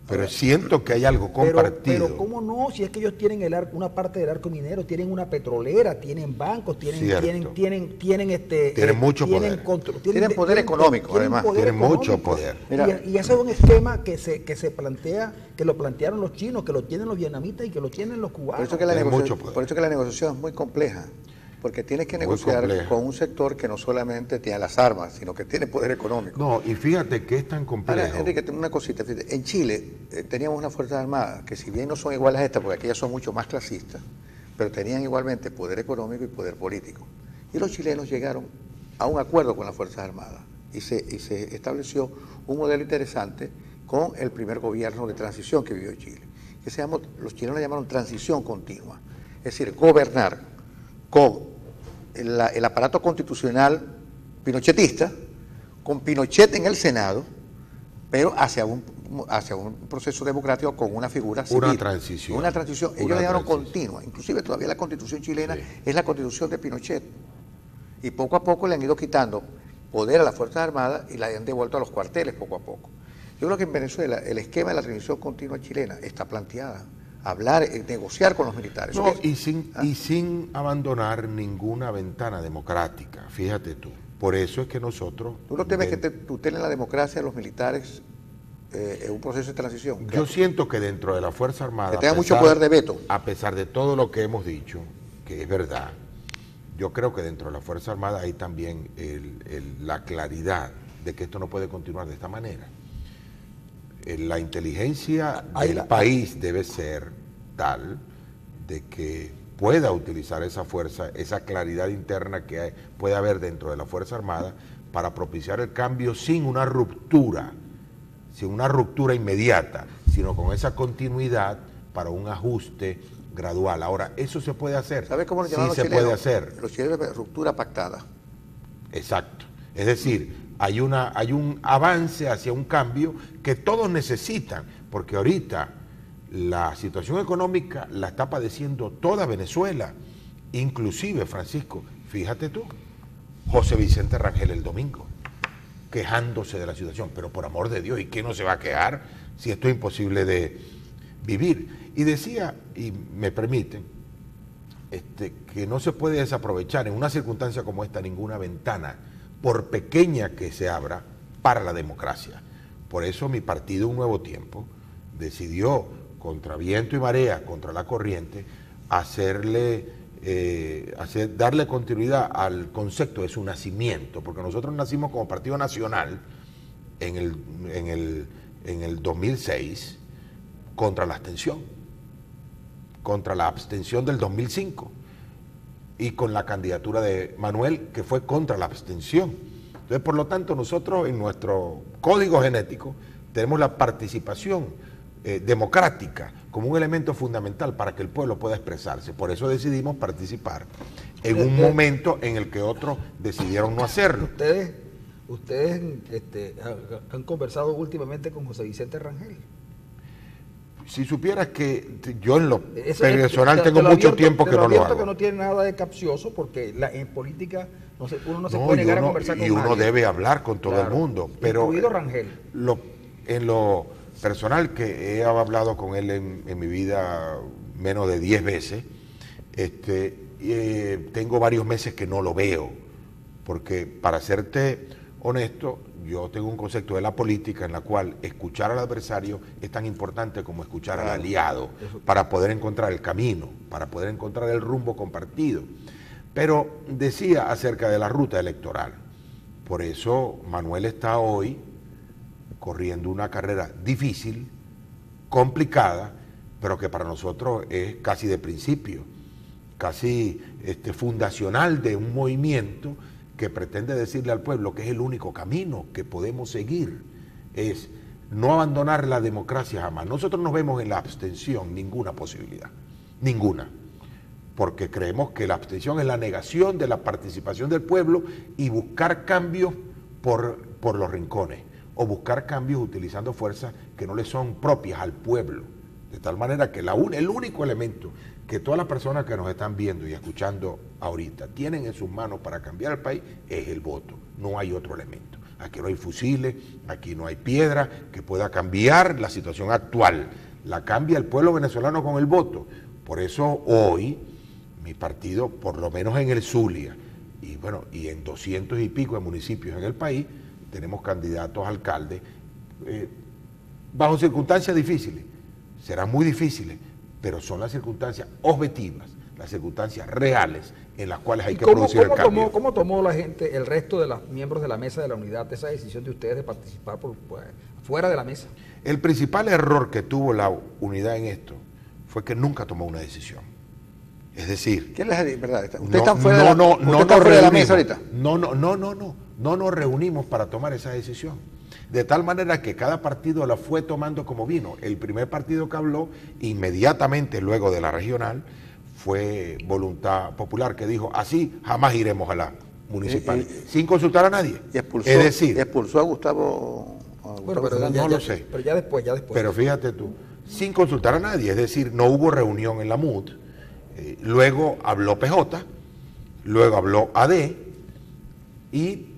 Pero siento que hay algo compartido. Pero ¿cómo no? Si es que ellos tienen una parte del arco minero, tienen una petrolera, tienen bancos, tienen mucho poder. Tienen poder económico, además. Tienen mucho poder. Y ese es un esquema que se plantea, que lo plantearon los chinos, que lo tienen los vietnamitas y que lo tienen los cubanos. Por eso que la negociación es muy compleja. Porque tienes que negociar con un sector que no solamente tiene las armas, sino que tiene poder económico. No, y fíjate que es tan complejo. Ahora, Enrique, una cosita. Fíjate, en Chile teníamos unas Fuerzas Armadas que si bien no son iguales a estas, porque aquellas son mucho más clasistas, pero tenían igualmente poder económico y poder político. Y los chilenos llegaron a un acuerdo con las Fuerzas Armadas y se estableció un modelo interesante con el primer gobierno de transición que vivió Chile, que los chilenos llamaron transición continua, es decir, gobernar con el aparato constitucional pinochetista, con Pinochet en el Senado, pero hacia un proceso democrático con una figura civil. Una transición. Ellos dejaron continua. Inclusive todavía la constitución chilena es la constitución de Pinochet. Y poco a poco le han ido quitando poder a las Fuerzas Armadas y la han devuelto a los cuarteles poco a poco. Yo creo que en Venezuela el esquema de la transición continua chilena está planteada. Hablar, negociar con los militares. No, y sin abandonar ninguna ventana democrática, fíjate tú. Por eso es que nosotros... ¿Tú no temes que tutelen la democracia de los militares en un proceso de transición? Yo siento que dentro de la Fuerza Armada... Que tenga mucho poder de veto. A pesar de todo lo que hemos dicho, que es verdad, yo creo que dentro de la Fuerza Armada hay también la claridad de que esto no puede continuar de esta manera. La inteligencia del país debe ser tal de que pueda utilizar esa fuerza, esa claridad interna que puede haber dentro de la Fuerza Armada para propiciar el cambio sin una ruptura inmediata, sino con esa continuidad para un ajuste gradual. Ahora, ¿eso se puede hacer? ¿Sabes cómo lo llaman los chilenos? Puede hacer. Los chilenos de ruptura pactada. Exacto. Es decir, hay un avance hacia un cambio que todos necesitan, porque ahorita la situación económica la está padeciendo toda Venezuela, inclusive, Francisco, fíjate tú, José Vicente Rangel el domingo. quejándose de la situación, pero por amor de Dios, ¿y quién no se va a quejar si esto es imposible de vivir? Y decía, y me permiten, que no se puede desaprovechar en una circunstancia como esta ninguna ventana, por pequeña que se abra, para la democracia. Por eso mi partido, Un Nuevo Tiempo, decidió, contra viento y marea, contra la corriente, darle continuidad al concepto de su nacimiento, porque nosotros nacimos como Partido Nacional en el 2006 contra la abstención del 2005 y con la candidatura de Manuel, que fue contra la abstención. Entonces, por lo tanto, nosotros en nuestro código genético tenemos la participación democrática como un elemento fundamental para que el pueblo pueda expresarse. Por eso decidimos participar en un momento en el que otros decidieron no hacerlo. Ustedes han conversado últimamente con José Vicente Rangel. Si supieras que yo en lo personal tengo mucho tiempo que no lo hago. Que no tiene nada de capcioso, porque en política uno no se puede negar a conversar con nadie. Y uno debe hablar con todo el mundo. Pero incluido Rangel. En lo personal, que he hablado con él en mi vida menos de 10 veces, tengo varios meses que no lo veo, porque para serte honesto, yo tengo un concepto de la política en la cual escuchar al adversario es tan importante como escuchar al aliado, para poder encontrar el camino, para poder encontrar el rumbo compartido. Pero decía acerca de la ruta electoral, por eso Manuel está hoy corriendo una carrera difícil, complicada, pero que para nosotros es casi de principio, casi fundacional de un movimiento que pretende decirle al pueblo que es el único camino que podemos seguir, es no abandonar la democracia jamás. Nosotros no vemos en la abstención ninguna posibilidad, ninguna, porque creemos que la abstención es la negación de la participación del pueblo y buscar cambios por los rincones, o buscar cambios utilizando fuerzas que no le son propias al pueblo, de tal manera que el único elemento que todas las personas que nos están viendo y escuchando ahorita tienen en sus manos para cambiar el país es el voto, no hay otro elemento. Aquí no hay fusiles, aquí no hay piedra que pueda cambiar la situación actual, la cambia el pueblo venezolano con el voto. Por eso hoy mi partido, por lo menos en el Zulia y en 200 y pico de municipios en el país, tenemos candidatos a alcaldes bajo circunstancias difíciles, serán muy difíciles, pero son las circunstancias objetivas, las circunstancias reales en las cuales hay que producir el cambio. ¿Cómo tomó la gente, el resto de los miembros de la mesa de la unidad, esa decisión de ustedes de participar fuera de la mesa? El principal error que tuvo la unidad en esto fue que nunca tomó una decisión. Es decir, ¿quién les ha dicho, verdad? ¿Ustedes están fuera de la mesa ahorita? No nos reunimos para tomar esa decisión. De tal manera que cada partido la fue tomando como vino. El primer partido que habló, inmediatamente luego de la regional, fue Voluntad Popular, que dijo, así jamás iremos a la municipal, sin consultar a nadie. Y expulsó, es decir, expulsó a Gustavo. Bueno, pero no lo sé. Pero ya después. Pero fíjate tú, sin consultar a nadie, es decir, no hubo reunión en la MUD. Luego habló PJ, luego habló AD, y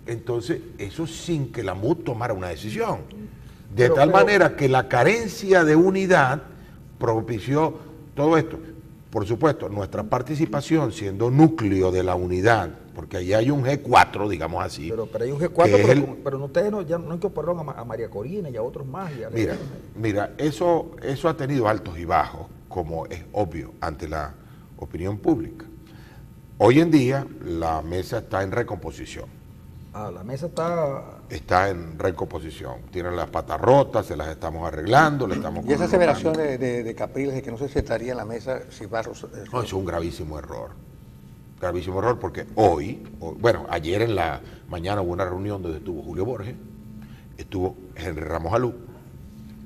entonces eso sin que la MUD tomara una decisión. De tal manera que la carencia de unidad propició todo esto. Por supuesto, nuestra participación siendo núcleo de la unidad, porque ahí hay un G4, digamos así. Pero hay un G4, pero ustedes ya no incorporaron a María Corina y a otros más. Mira, eso ha tenido altos y bajos, como es obvio ante la opinión pública. Hoy en día la mesa está en recomposición. La mesa está en recomposición. Tienen las patas rotas, se las estamos arreglando, le estamos... Y esa aseveración de Capriles de que no se sentaría en la mesa si Barros... No, eso es un gravísimo error. Gravísimo error porque ayer en la mañana hubo una reunión donde estuvo Julio Borges, estuvo Henry Ramos Alú,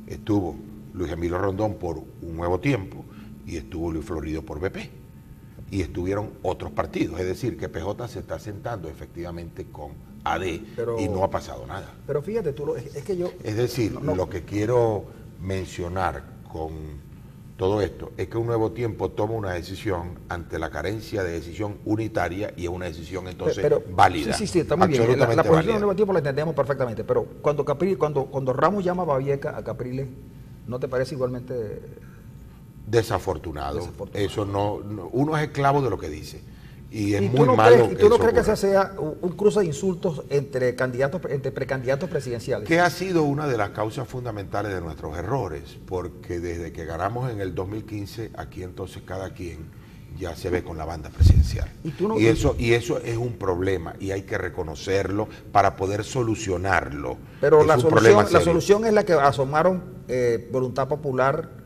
estuvo Luis Emilio Rondón por Un Nuevo Tiempo y estuvo Luis Florido por BP. Y estuvieron otros partidos, es decir, que PJ se está sentando efectivamente con AD y no ha pasado nada. Pero fíjate tú, es que yo... Es decir, lo que quiero mencionar con todo esto es que un Nuevo Tiempo toma una decisión ante la carencia de decisión unitaria y es una decisión entonces válida. Sí, está muy bien. La posición válida. del Nuevo Tiempo la entendemos perfectamente, pero cuando Ramos llama a Babieca a Capriles, ¿no te parece igualmente desafortunado? Eso no, uno es esclavo de lo que dice. Y es muy no malo. ¿Y tú no crees que ese sea un cruce de insultos entre precandidatos presidenciales? Que ha sido una de las causas fundamentales de nuestros errores, porque desde que ganamos en el 2015, aquí entonces cada quien ya se ve con la banda presidencial. Y eso es un problema y hay que reconocerlo para poder solucionarlo. Pero la solución es la que asomaron Voluntad Popular,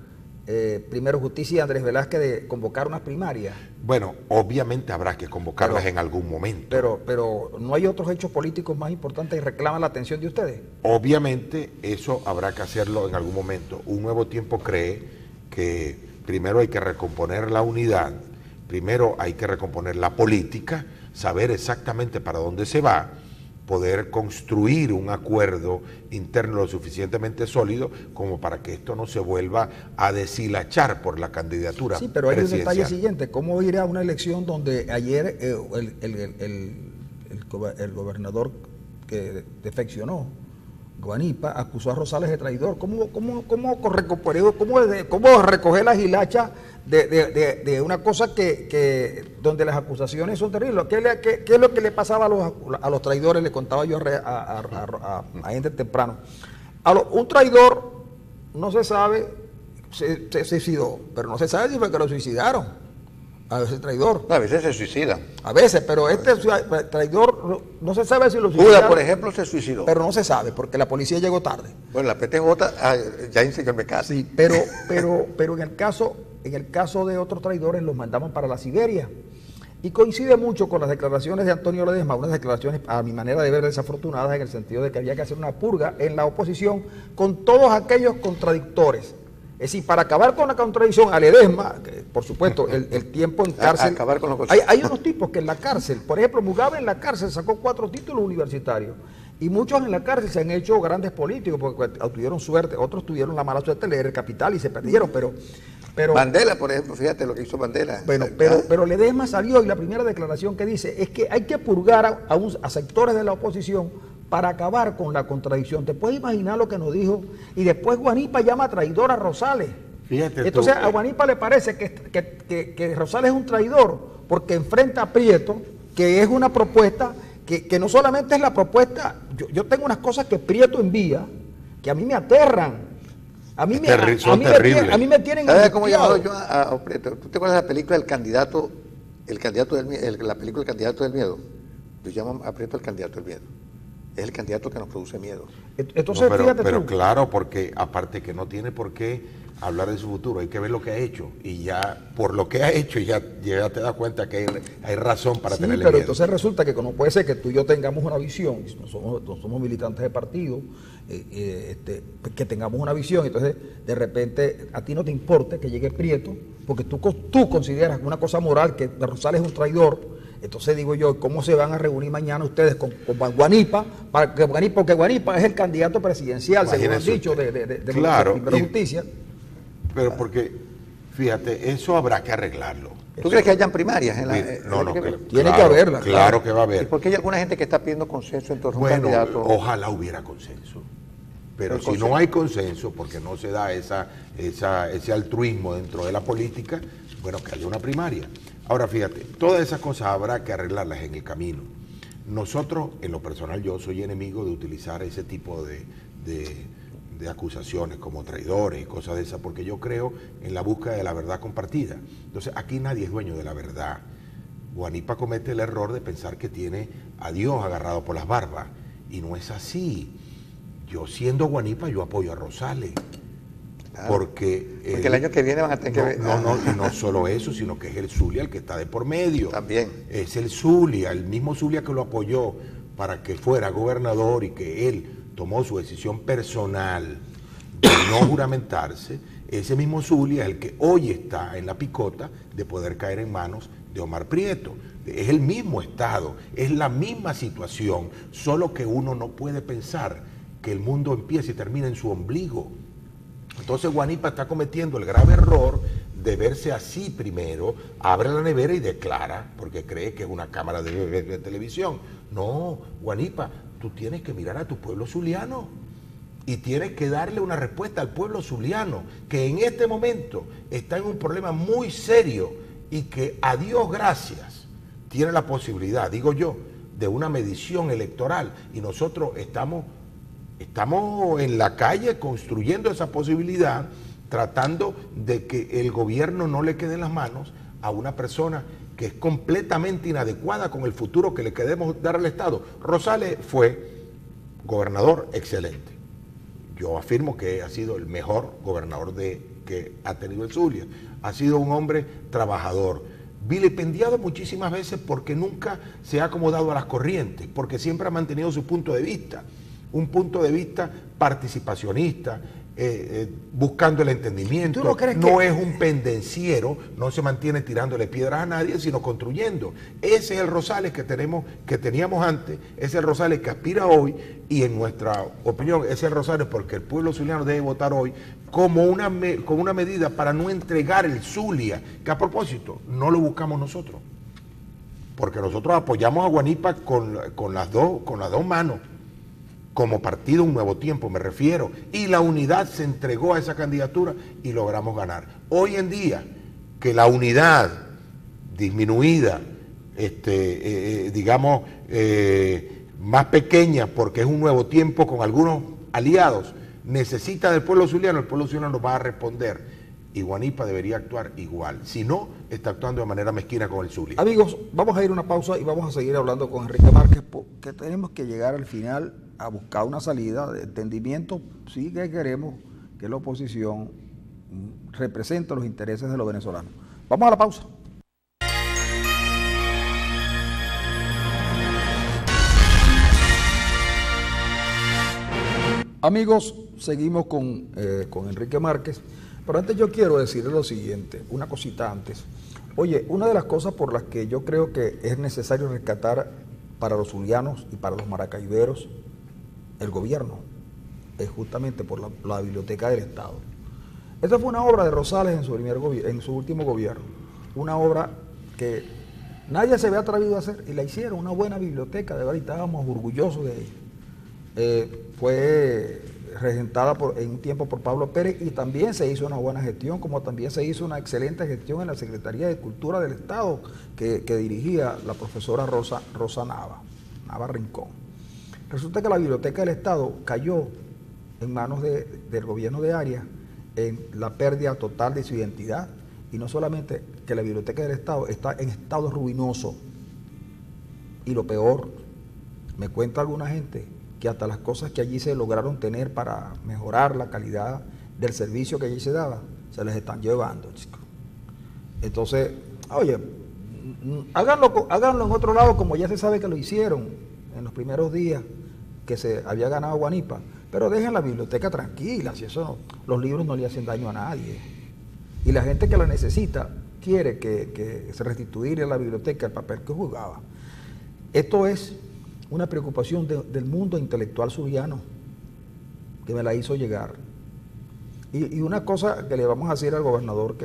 Primero Justicia y Andrés Velázquez, de convocar unas primarias. Bueno, obviamente habrá que convocarlas en algún momento. Pero ¿no hay otros hechos políticos más importantes que reclaman la atención de ustedes? Obviamente eso habrá que hacerlo en algún momento. Un Nuevo Tiempo cree que primero hay que recomponer la unidad, primero hay que recomponer la política, saber exactamente para dónde se va, poder construir un acuerdo interno lo suficientemente sólido como para que esto no se vuelva a deshilachar por la candidatura presidencial. Sí, pero hay un detalle siguiente: ¿cómo ir a una elección donde ayer el gobernador que defeccionó, Guanipa, acusó a Rosales de traidor? ¿Cómo recoger las hilachas de una cosa donde las acusaciones son terribles? ¿Qué es lo que le pasaba a los traidores? Le contaba yo a gente temprano. Un traidor no se sabe, se suicidó, pero no se sabe si fue que lo suicidaron. A veces traidor. A veces se suicida. A veces, pero este traidor no se sabe si lo suicidaron. Judas, por ejemplo, se suicidó. Pero no se sabe, porque la policía llegó tarde. Bueno, la PTJ ya dice que me caso. Sí, pero en el caso de otros traidores los mandaban para la Siberia. Y coincide mucho con las declaraciones de Antonio Ledesma, unas declaraciones a mi manera de ver desafortunadas, en el sentido de que había que hacer una purga en la oposición con todos aquellos contradictores. Es decir, para acabar con la contradicción a Ledesma, que por supuesto el tiempo en cárcel, acabar con hay unos tipos que en la cárcel, por ejemplo, Mugabe en la cárcel sacó 4 títulos universitarios, y muchos en la cárcel se han hecho grandes políticos porque tuvieron suerte, otros tuvieron la mala suerte de leer el Capital y se perdieron, pero Mandela, por ejemplo, fíjate lo que hizo Mandela. Bueno, pero Ledesma salió y la primera declaración que dice es que hay que purgar a sectores de la oposición para acabar con la contradicción. ¿Te puedes imaginar lo que nos dijo? Y después Guanipa llama traidor a Rosales. Fíjate entonces a Guanipa le parece que Rosales es un traidor porque enfrenta a Prieto, que es una propuesta que no solamente es la propuesta. Yo tengo unas cosas que Prieto envía que a mí me aterran. A mí me tienen. ¿Sabes cómo he llamado yo a Prieto? ¿Tú te acuerdas de la película El Candidato del Miedo? La película El Candidato del Miedo. Yo llamo a Prieto el Candidato del Miedo. Es el candidato que nos produce miedo. Entonces, pero claro, porque aparte que no tiene por qué hablar de su futuro, hay que ver lo que ha hecho, y ya por lo que ha hecho ya te das cuenta que hay razón para tenerle miedo. Pero entonces resulta que no puede ser que tú y yo tengamos una visión, no somos militantes de partido, que tengamos una visión, entonces de repente a ti no te importa que llegue Prieto, porque tú consideras una cosa moral que Rosales es un traidor. Entonces digo yo, ¿cómo se van a reunir mañana ustedes con Guanipa? Porque Guanipa es el candidato presidencial, según han dicho, de claro, Primero Justicia. Pero porque, fíjate, eso habrá que arreglarlo. ¿Tú crees que hayan primarias? Tiene que haberla. Claro que va a haber. ¿Y por qué hay alguna gente que está pidiendo consenso en torno a un candidato? Ojalá hubiera consenso. Pero si no hay consenso, porque no se da ese altruismo dentro de la política, bueno, que haya una primaria. Ahora fíjate, todas esas cosas habrá que arreglarlas en el camino. Nosotros, en lo personal, yo soy enemigo de utilizar ese tipo de acusaciones como traidores y cosas de esas, porque yo creo en la búsqueda de la verdad compartida. Entonces, aquí nadie es dueño de la verdad. Guanipa comete el error de pensar que tiene a Dios agarrado por las barbas, y no es así. Yo, siendo Guanipa, yo apoyo a Rosales. Claro, porque el año que viene van a tener que ver. Y no solo eso, sino que es el Zulia el que está de por medio. También. Es el Zulia, el mismo Zulia que lo apoyó para que fuera gobernador y que él tomó su decisión personal de no juramentarse. Ese mismo Zulia es el que hoy está en la picota de poder caer en manos de Omar Prieto. Es el mismo Estado, es la misma situación, solo que uno no puede pensar que el mundo empiece y termine en su ombligo. Entonces Guanipa está cometiendo el grave error de verse así primero, abre la nevera y declara, porque cree que es una cámara de televisión. No, Guanipa, tú tienes que mirar a tu pueblo zuliano y tienes que darle una respuesta al pueblo zuliano, que en este momento está en un problema muy serio y que a Dios gracias tiene la posibilidad, digo yo, de una medición electoral, y nosotros estamos en la calle construyendo esa posibilidad, tratando de que el gobierno no le quede en las manos a una persona que es completamente inadecuada con el futuro que le queremos dar al Estado. Rosales fue gobernador excelente. Yo afirmo que ha sido el mejor gobernador que ha tenido el Zulia. Ha sido un hombre trabajador, vilipendiado muchísimas veces porque nunca se ha acomodado a las corrientes, porque siempre ha mantenido su punto de vista, un punto de vista participacionista, buscando el entendimiento. No es un pendenciero, no se mantiene tirándole piedras a nadie, sino construyendo. Ese es el Rosales que teníamos antes, ese es el Rosales que aspira hoy, y en nuestra opinión ese es el Rosales porque el pueblo zuliano debe votar hoy como una medida para no entregar el Zulia, que a propósito no lo buscamos nosotros, porque nosotros apoyamos a Guanipa con las dos manos, como partido Un Nuevo Tiempo me refiero, y la unidad se entregó a esa candidatura y logramos ganar. Hoy en día, que la unidad disminuida, digamos, más pequeña, porque es Un Nuevo Tiempo con algunos aliados, necesita del pueblo zuliano, el pueblo zuliano nos va a responder, y Guanipa debería actuar igual. Si no, está actuando de manera mezquina con el Zulia. Amigos, vamos a ir a una pausa y vamos a seguir hablando con Enrique Márquez, porque tenemos que llegar al final a buscar una salida de entendimiento. Sí que queremos que la oposición represente los intereses de los venezolanos. Vamos a la pausa. Amigos, seguimos con Enrique Márquez, pero antes yo quiero decirle lo siguiente, una cosita antes. Oye, una de las cosas por las que yo creo que es necesario rescatar para los zulianos y para los maracaiberos el gobierno es justamente por la Biblioteca del Estado. Esa fue una obra de Rosales en su último gobierno, una obra que nadie se había atrevido a hacer y la hicieron, una buena biblioteca, de verdad, y estábamos orgullosos de ella. Fue regentada en un tiempo por Pablo Pérez y también se hizo una buena gestión, como también se hizo una excelente gestión en la Secretaría de Cultura del Estado que dirigía la profesora Rosa Nava Rincón. Resulta que la Biblioteca del Estado cayó en manos del gobierno de Arias en la pérdida total de su identidad, y no solamente que la Biblioteca del Estado está en estado ruinoso, y lo peor, me cuenta alguna gente que hasta las cosas que allí se lograron tener para mejorar la calidad del servicio que allí se daba, se les están llevando, chicos. Entonces, oye, háganlo en otro lado, como ya se sabe que lo hicieron en los primeros días que se había ganado Guanipa, pero dejen la biblioteca tranquila, si eso los libros no le hacen daño a nadie. Y la gente que la necesita quiere que se restituya a la biblioteca el papel que jugaba. Esto es una preocupación del mundo intelectual zuliano que me la hizo llegar. Y una cosa que le vamos a decir al gobernador,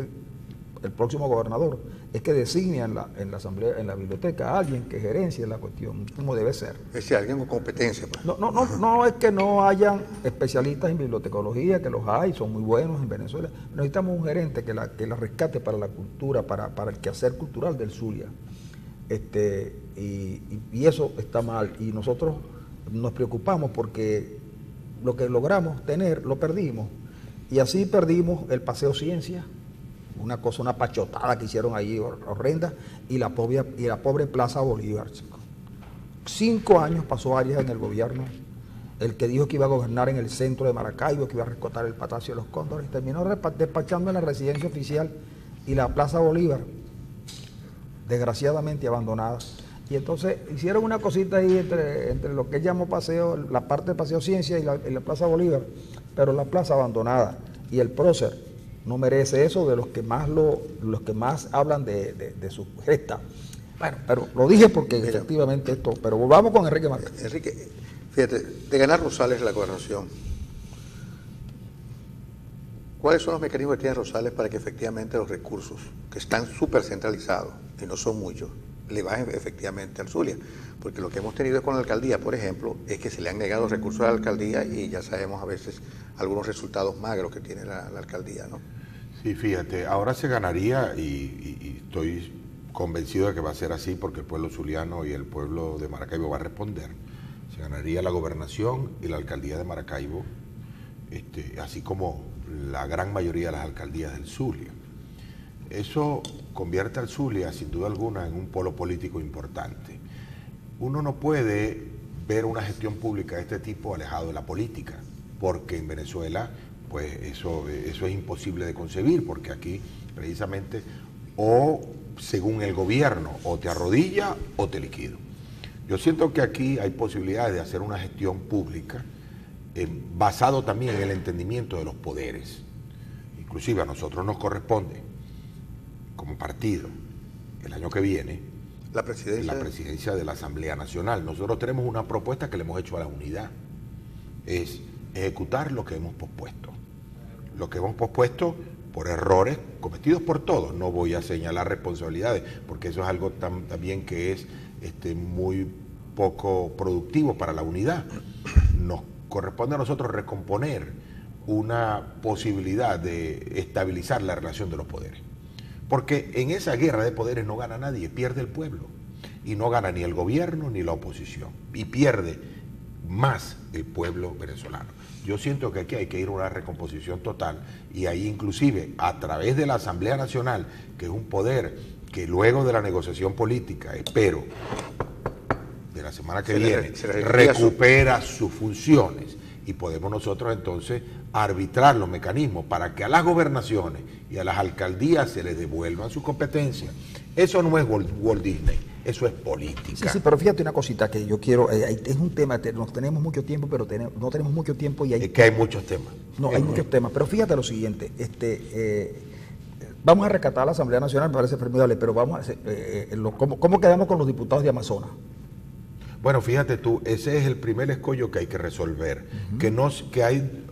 el próximo gobernador, es que designe en la asamblea, en la biblioteca, a alguien que gerencie la cuestión como debe ser. Es decir, alguien con competencia. Pues. No es que no hayan especialistas en bibliotecología, que los hay, son muy buenos en Venezuela. Necesitamos un gerente que la rescate para la cultura, para el quehacer cultural del Zulia. Y eso está mal, y nosotros nos preocupamos porque lo que logramos tener lo perdimos, y así perdimos el Paseo Ciencia, una pachotada que hicieron ahí horrenda, y la pobre Plaza Bolívar, chicos. 5 años pasó Arias en el gobierno, el que dijo que iba a gobernar en el centro de Maracaibo, que iba a rescatar el Palacio de los Cóndores, terminó despachando en la residencia oficial, y la Plaza Bolívar desgraciadamente abandonada. Y entonces hicieron una cosita ahí entre lo que llamó paseo, la parte de Paseo Ciencia y la Plaza Bolívar, pero la plaza abandonada. Y el prócer no merece eso de los que más hablan de su gesta. Bueno, pero lo dije porque mira, efectivamente esto, pero volvamos con Enrique Márquez. Enrique, fíjate, de ganar Rosales la gobernación, ¿cuáles son los mecanismos que tiene Rosales para que efectivamente los recursos, que están súper centralizados, y no son muchos, le bajen efectivamente al Zulia? Porque lo que hemos tenido con la alcaldía, por ejemplo, es que se le han negado recursos a la alcaldía y ya sabemos a veces algunos resultados magros que tiene la alcaldía, ¿no? Sí, fíjate, ahora se ganaría y estoy convencido de que va a ser así porque el pueblo zuliano y el pueblo de Maracaibo va a responder. Se ganaría la gobernación y la alcaldía de Maracaibo, así como la gran mayoría de las alcaldías del Zulia. Eso convierte al Zulia, sin duda alguna, en un polo político importante. Uno no puede ver una gestión pública de este tipo alejado de la política, porque en Venezuela, pues eso es imposible de concebir, porque aquí, precisamente, o según el gobierno, o te arrodilla o te liquido. Yo siento que aquí hay posibilidades de hacer una gestión pública basado también en el entendimiento de los poderes. Inclusive a nosotros nos corresponde, como partido, el año que viene, la presidencia de la Asamblea Nacional. Nosotros tenemos una propuesta que le hemos hecho a la unidad, es ejecutar lo que hemos pospuesto. Lo que hemos pospuesto por errores cometidos por todos. No voy a señalar responsabilidades, porque eso es algo también que es muy poco productivo para la unidad. Nos corresponde a nosotros recomponer una posibilidad de estabilizar la relación de los poderes. Porque en esa guerra de poderes no gana nadie, pierde el pueblo. Y no gana ni el gobierno ni la oposición. Y pierde más el pueblo venezolano. Yo siento que aquí hay que ir a una recomposición total y ahí inclusive a través de la Asamblea Nacional, que es un poder que luego de la negociación política, espero, de la semana que viene, recupera sus funciones y podemos nosotros entonces arbitrar los mecanismos para que a las gobernaciones y a las alcaldías se les devuelvan sus competencias. Eso no es Walt Disney, eso es política. Sí, pero fíjate una cosita que yo quiero, es un tema, no tenemos mucho tiempo, pero no tenemos mucho tiempo y hay... Es que hay muchos temas. No, hay muchos temas, pero fíjate lo siguiente, vamos a rescatar a la Asamblea Nacional, me parece formidable, pero vamos a hacer, ¿cómo quedamos con los diputados de Amazonas? Bueno, fíjate tú, ese es el primer escollo que hay que resolver,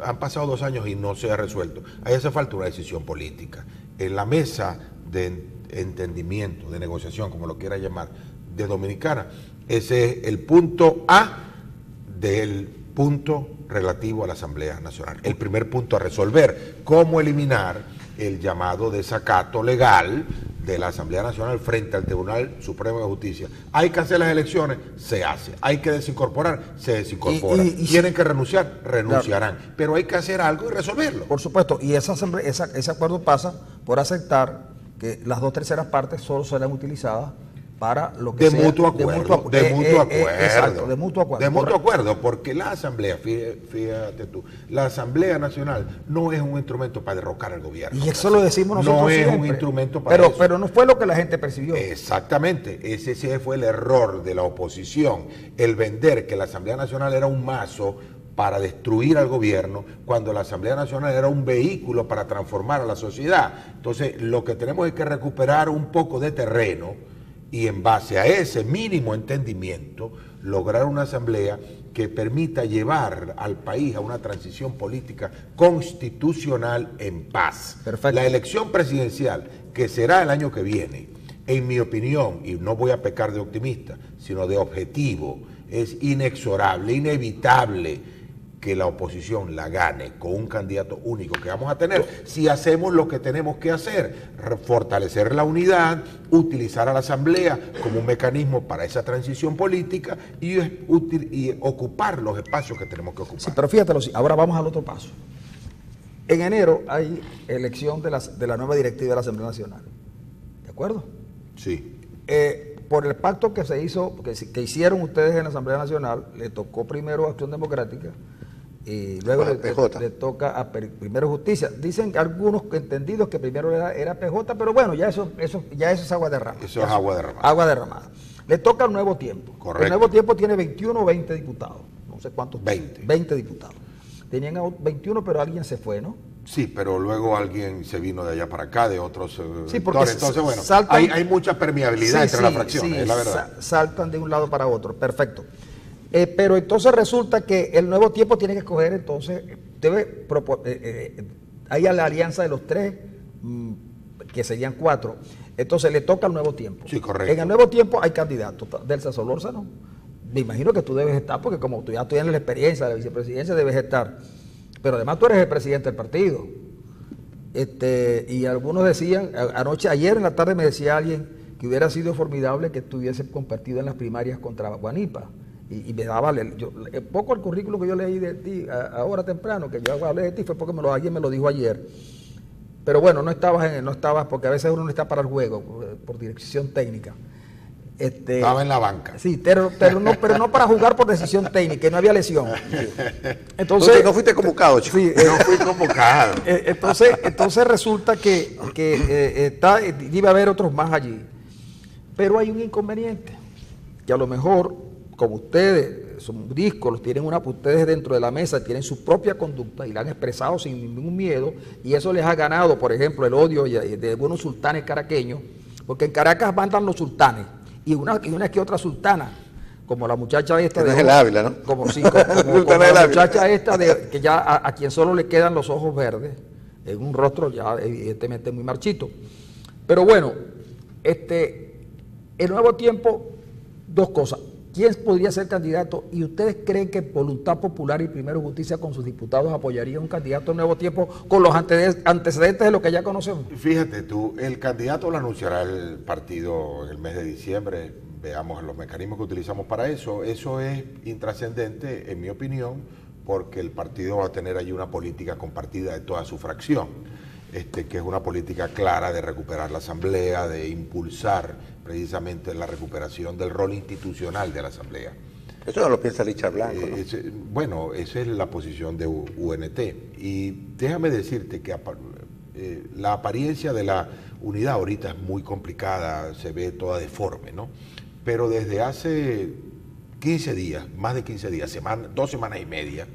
han pasado 2 años y no se ha resuelto. Ahí hace falta una decisión política. En la mesa de entendimiento, de negociación, como lo quiera llamar, de Dominicana, ese es el punto A del punto relativo a la Asamblea Nacional. El primer punto a resolver, cómo eliminar el llamado desacato legal de la Asamblea Nacional frente al Tribunal Supremo de Justicia. Hay que hacer las elecciones, se hace. Hay que desincorporar, se desincorpora. Tienen que renunciar, renunciarán. Claro. Pero hay que hacer algo y resolverlo. Por supuesto, y ese acuerdo pasa por aceptar que las 2/3 partes solo serán utilizadas para lo que sea. Mutuo acuerdo. Exacto, de mutuo acuerdo. De mutuo acuerdo, porque la Asamblea, fíjate tú, la Asamblea Nacional no es un instrumento para derrocar al gobierno. Y eso lo decimos nosotros no es siempre. Un instrumento para eso. Pero no fue lo que la gente percibió. Exactamente, ese fue el error de la oposición, el vender que la Asamblea Nacional era un mazo para destruir al gobierno, cuando la Asamblea Nacional era un vehículo para transformar a la sociedad. Entonces, lo que tenemos es que recuperar un poco de terreno y en base a ese mínimo entendimiento, lograr una asamblea que permita llevar al país a una transición política constitucional en paz. Perfecto. La elección presidencial, que será el año que viene, en mi opinión, y no voy a pecar de optimista, sino de objetivo, es inexorable, inevitable que la oposición la gane con un candidato único que vamos a tener, si hacemos lo que tenemos que hacer, fortalecer la unidad, utilizar a la Asamblea como un mecanismo para esa transición política y ocupar los espacios que tenemos que ocupar. Sí, pero fíjate, ahora vamos al otro paso. En enero hay elección de la nueva directiva de la Asamblea Nacional. ¿De acuerdo? Sí. Por el pacto que se hizo, que hicieron ustedes en la Asamblea Nacional, le tocó primero Acción Democrática y luego le toca a primero Justicia. Dicen algunos entendidos que primero era PJ, pero bueno, ya eso es agua derramada. Eso es agua derramada. Agua derramada. Le toca al Nuevo Tiempo. Correcto. El Nuevo Tiempo tiene 21 o 20 diputados. No sé cuántos. 20 diputados. Tenían 21, pero alguien se fue, ¿no? Sí, pero luego alguien se vino de allá para acá, de otros sí, porque entonces, bueno, hay mucha permeabilidad entre las fracciones, es la verdad. Saltan de un lado para otro, perfecto. Pero entonces resulta que el Nuevo Tiempo tiene que escoger, entonces, debe hay la alianza de los tres, que serían 4. Entonces le toca al Nuevo Tiempo. Sí, correcto. En el Nuevo Tiempo hay candidatos. Delsa Solórzano, me imagino que tú debes estar, porque como tú ya tienes la experiencia de la vicepresidencia, debes estar. Pero además tú eres el presidente del partido. Y algunos decían, ayer en la tarde me decía alguien que hubiera sido formidable que estuviese compartido en las primarias contra Guanipa. Y me daba, poco el currículo que yo leí de ti, ahora temprano, que yo hablé de ti, fue porque alguien me lo dijo ayer. Pero bueno, no estabas, porque a veces uno no está para el juego, por dirección técnica. Estaba en la banca. Sí, pero no para jugar por decisión técnica, no había lesión. Entonces, no fuiste convocado, chico. Sí, No fui convocado. Entonces resulta que iba a haber otros más allí. Pero hay un inconveniente, que a lo mejor, como ustedes son díscolos, ustedes dentro de la mesa tienen su propia conducta y la han expresado sin ningún miedo, y eso les ha ganado, por ejemplo, el odio de algunos sultanes caraqueños, porque en Caracas mandan los sultanes, y una que otra sultana, como la muchacha esta de el Ávila, ¿no? Como la muchacha esta que ya a quien solo le quedan los ojos verdes, en un rostro ya evidentemente muy marchito. Pero bueno, el Nuevo Tiempo, dos cosas. ¿Quién podría ser candidato? ¿Y ustedes creen que Voluntad Popular y Primero Justicia con sus diputados apoyaría un candidato al Nuevo Tiempo con los antecedentes de lo que ya conocemos? Fíjate tú, el candidato lo anunciará el partido en el mes de diciembre. Veamos los mecanismos que utilizamos para eso. Eso es intrascendente, en mi opinión, porque el partido va a tener allí una política compartida de toda su fracción, que es una política clara de recuperar la Asamblea, de impulsar precisamente la recuperación del rol institucional de la Asamblea. Eso no lo piensa Richard Blanco, ¿no? Bueno, esa es la posición de UNT. Y déjame decirte que la apariencia de la unidad ahorita es muy complicada, se ve toda deforme, ¿no? Pero desde hace 15 días, más de 15 días, 2 semanas y media,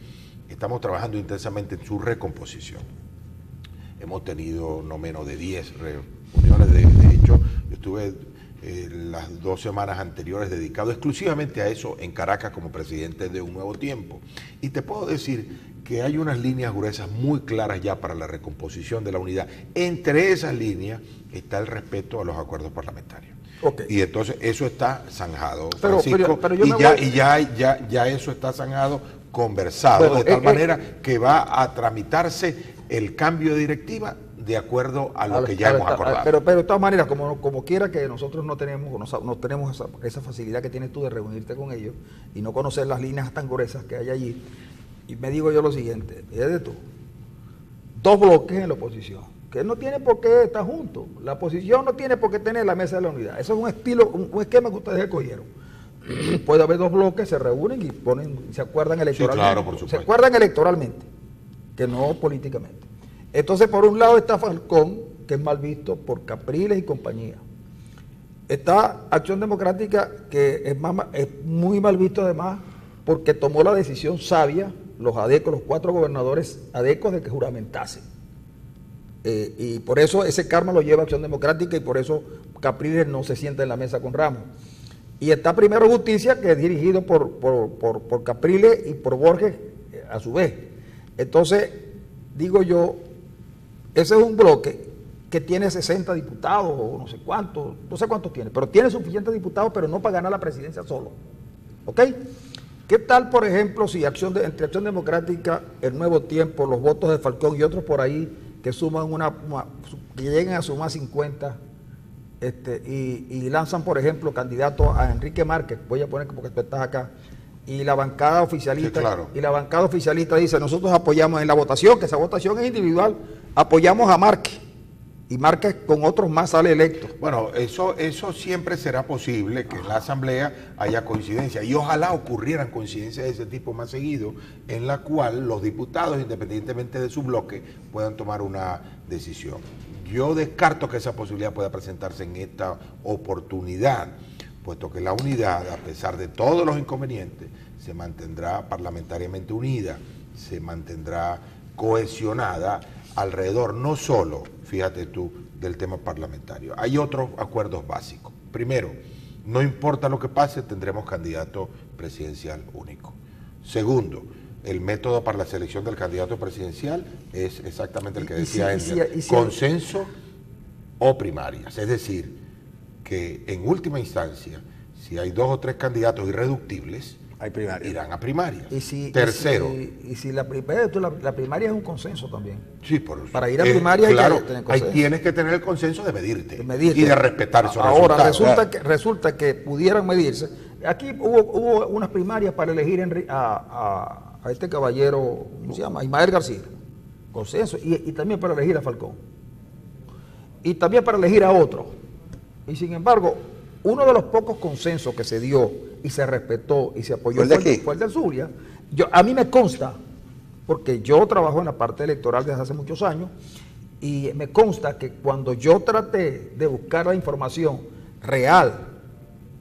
estamos trabajando intensamente en su recomposición. Hemos tenido no menos de 10 reuniones, de hecho, yo estuve las 2 semanas anteriores dedicado exclusivamente a eso en Caracas como presidente de Un Nuevo Tiempo. Y te puedo decir que hay unas líneas gruesas muy claras ya para la recomposición de la unidad. Entre esas líneas está el respeto a los acuerdos parlamentarios. Okay. Y entonces eso está zanjado, Francisco, ya eso está zanjado, conversado, bueno, de tal manera que va a tramitarse el cambio de directiva de acuerdo a lo que ya hemos acordado. Pero de todas maneras, como quiera que nosotros no tenemos esa facilidad que tienes tú de reunirte con ellos y no conocer las líneas tan gruesas que hay allí, y me digo yo lo siguiente, fíjate tú, 2 bloques en la oposición, que no tiene por qué estar juntos, la oposición no tiene por qué tener la mesa de la unidad, eso es un esquema que ustedes escogieron. Puede haber 2 bloques, se reúnen y se acuerdan electoralmente. Sí, claro, por supuesto. Se acuerdan electoralmente, que no políticamente. Entonces, por un lado está Falcón, que es mal visto por Capriles y compañía. Está Acción Democrática, que es muy mal visto además, porque tomó la decisión sabia, los ADECO, los 4 gobernadores ADECO, de que juramentasen. Y por eso ese karma lo lleva Acción Democrática y por eso Capriles no se sienta en la mesa con Ramos. Y está Primero Justicia, que es dirigido por Capriles y por Borges a su vez. Entonces, digo yo, ese es un bloque que tiene 60 diputados o no sé cuántos tiene, pero tiene suficientes diputados, pero no para ganar la presidencia solo. ¿Ok? ¿Qué tal, por ejemplo, si entre Acción Democrática, El Nuevo Tiempo, los votos de Falcón y otros por ahí que suman que lleguen a sumar 50 y lanzan, por ejemplo, candidato a Enrique Márquez, voy a poner porque tú estás acá, y la bancada oficialista, sí, claro. Y la bancada oficialista dice, nosotros apoyamos en la votación, que esa votación es individual, apoyamos a Márquez, y Márquez con otros más sale electo. Bueno, eso siempre será posible, que en la Asamblea haya coincidencia, y ojalá ocurrieran coincidencias de ese tipo más seguido, en la cual los diputados, independientemente de su bloque, puedan tomar una decisión. Yo descarto que esa posibilidad pueda presentarse en esta oportunidad, puesto que la unidad, a pesar de todos los inconvenientes, se mantendrá parlamentariamente unida, se mantendrá cohesionada alrededor, no solo, fíjate tú, del tema parlamentario. Hay otros acuerdos básicos. Primero, no importa lo que pase, tendremos candidato presidencial único. Segundo, el método para la selección del candidato presidencial es exactamente el que Y decía Ender, consenso o primarias. Es decir, que en última instancia, si hay 2 o 3 candidatos irreductibles, irán a primarias. Tercero. Y si la primaria es un consenso también. Sí, para ir a primaria claro, hay que tener consenso. Ahí tienes que tener el consenso de medirte. Y de respetar esos Ahora, resultados. resulta que pudieran medirse. Aquí hubo unas primarias para elegir a este caballero, ¿cómo se llama? Ismael García. Consenso. Y también para elegir a Falcón. Y también para elegir a otro. Y sin embargo, uno de los pocos consensos que se dio y se respetó y se apoyó fue el del Zulia. A mí me consta, porque yo trabajo en la parte electoral desde hace muchos años, y me consta que cuando yo traté de buscar la información real,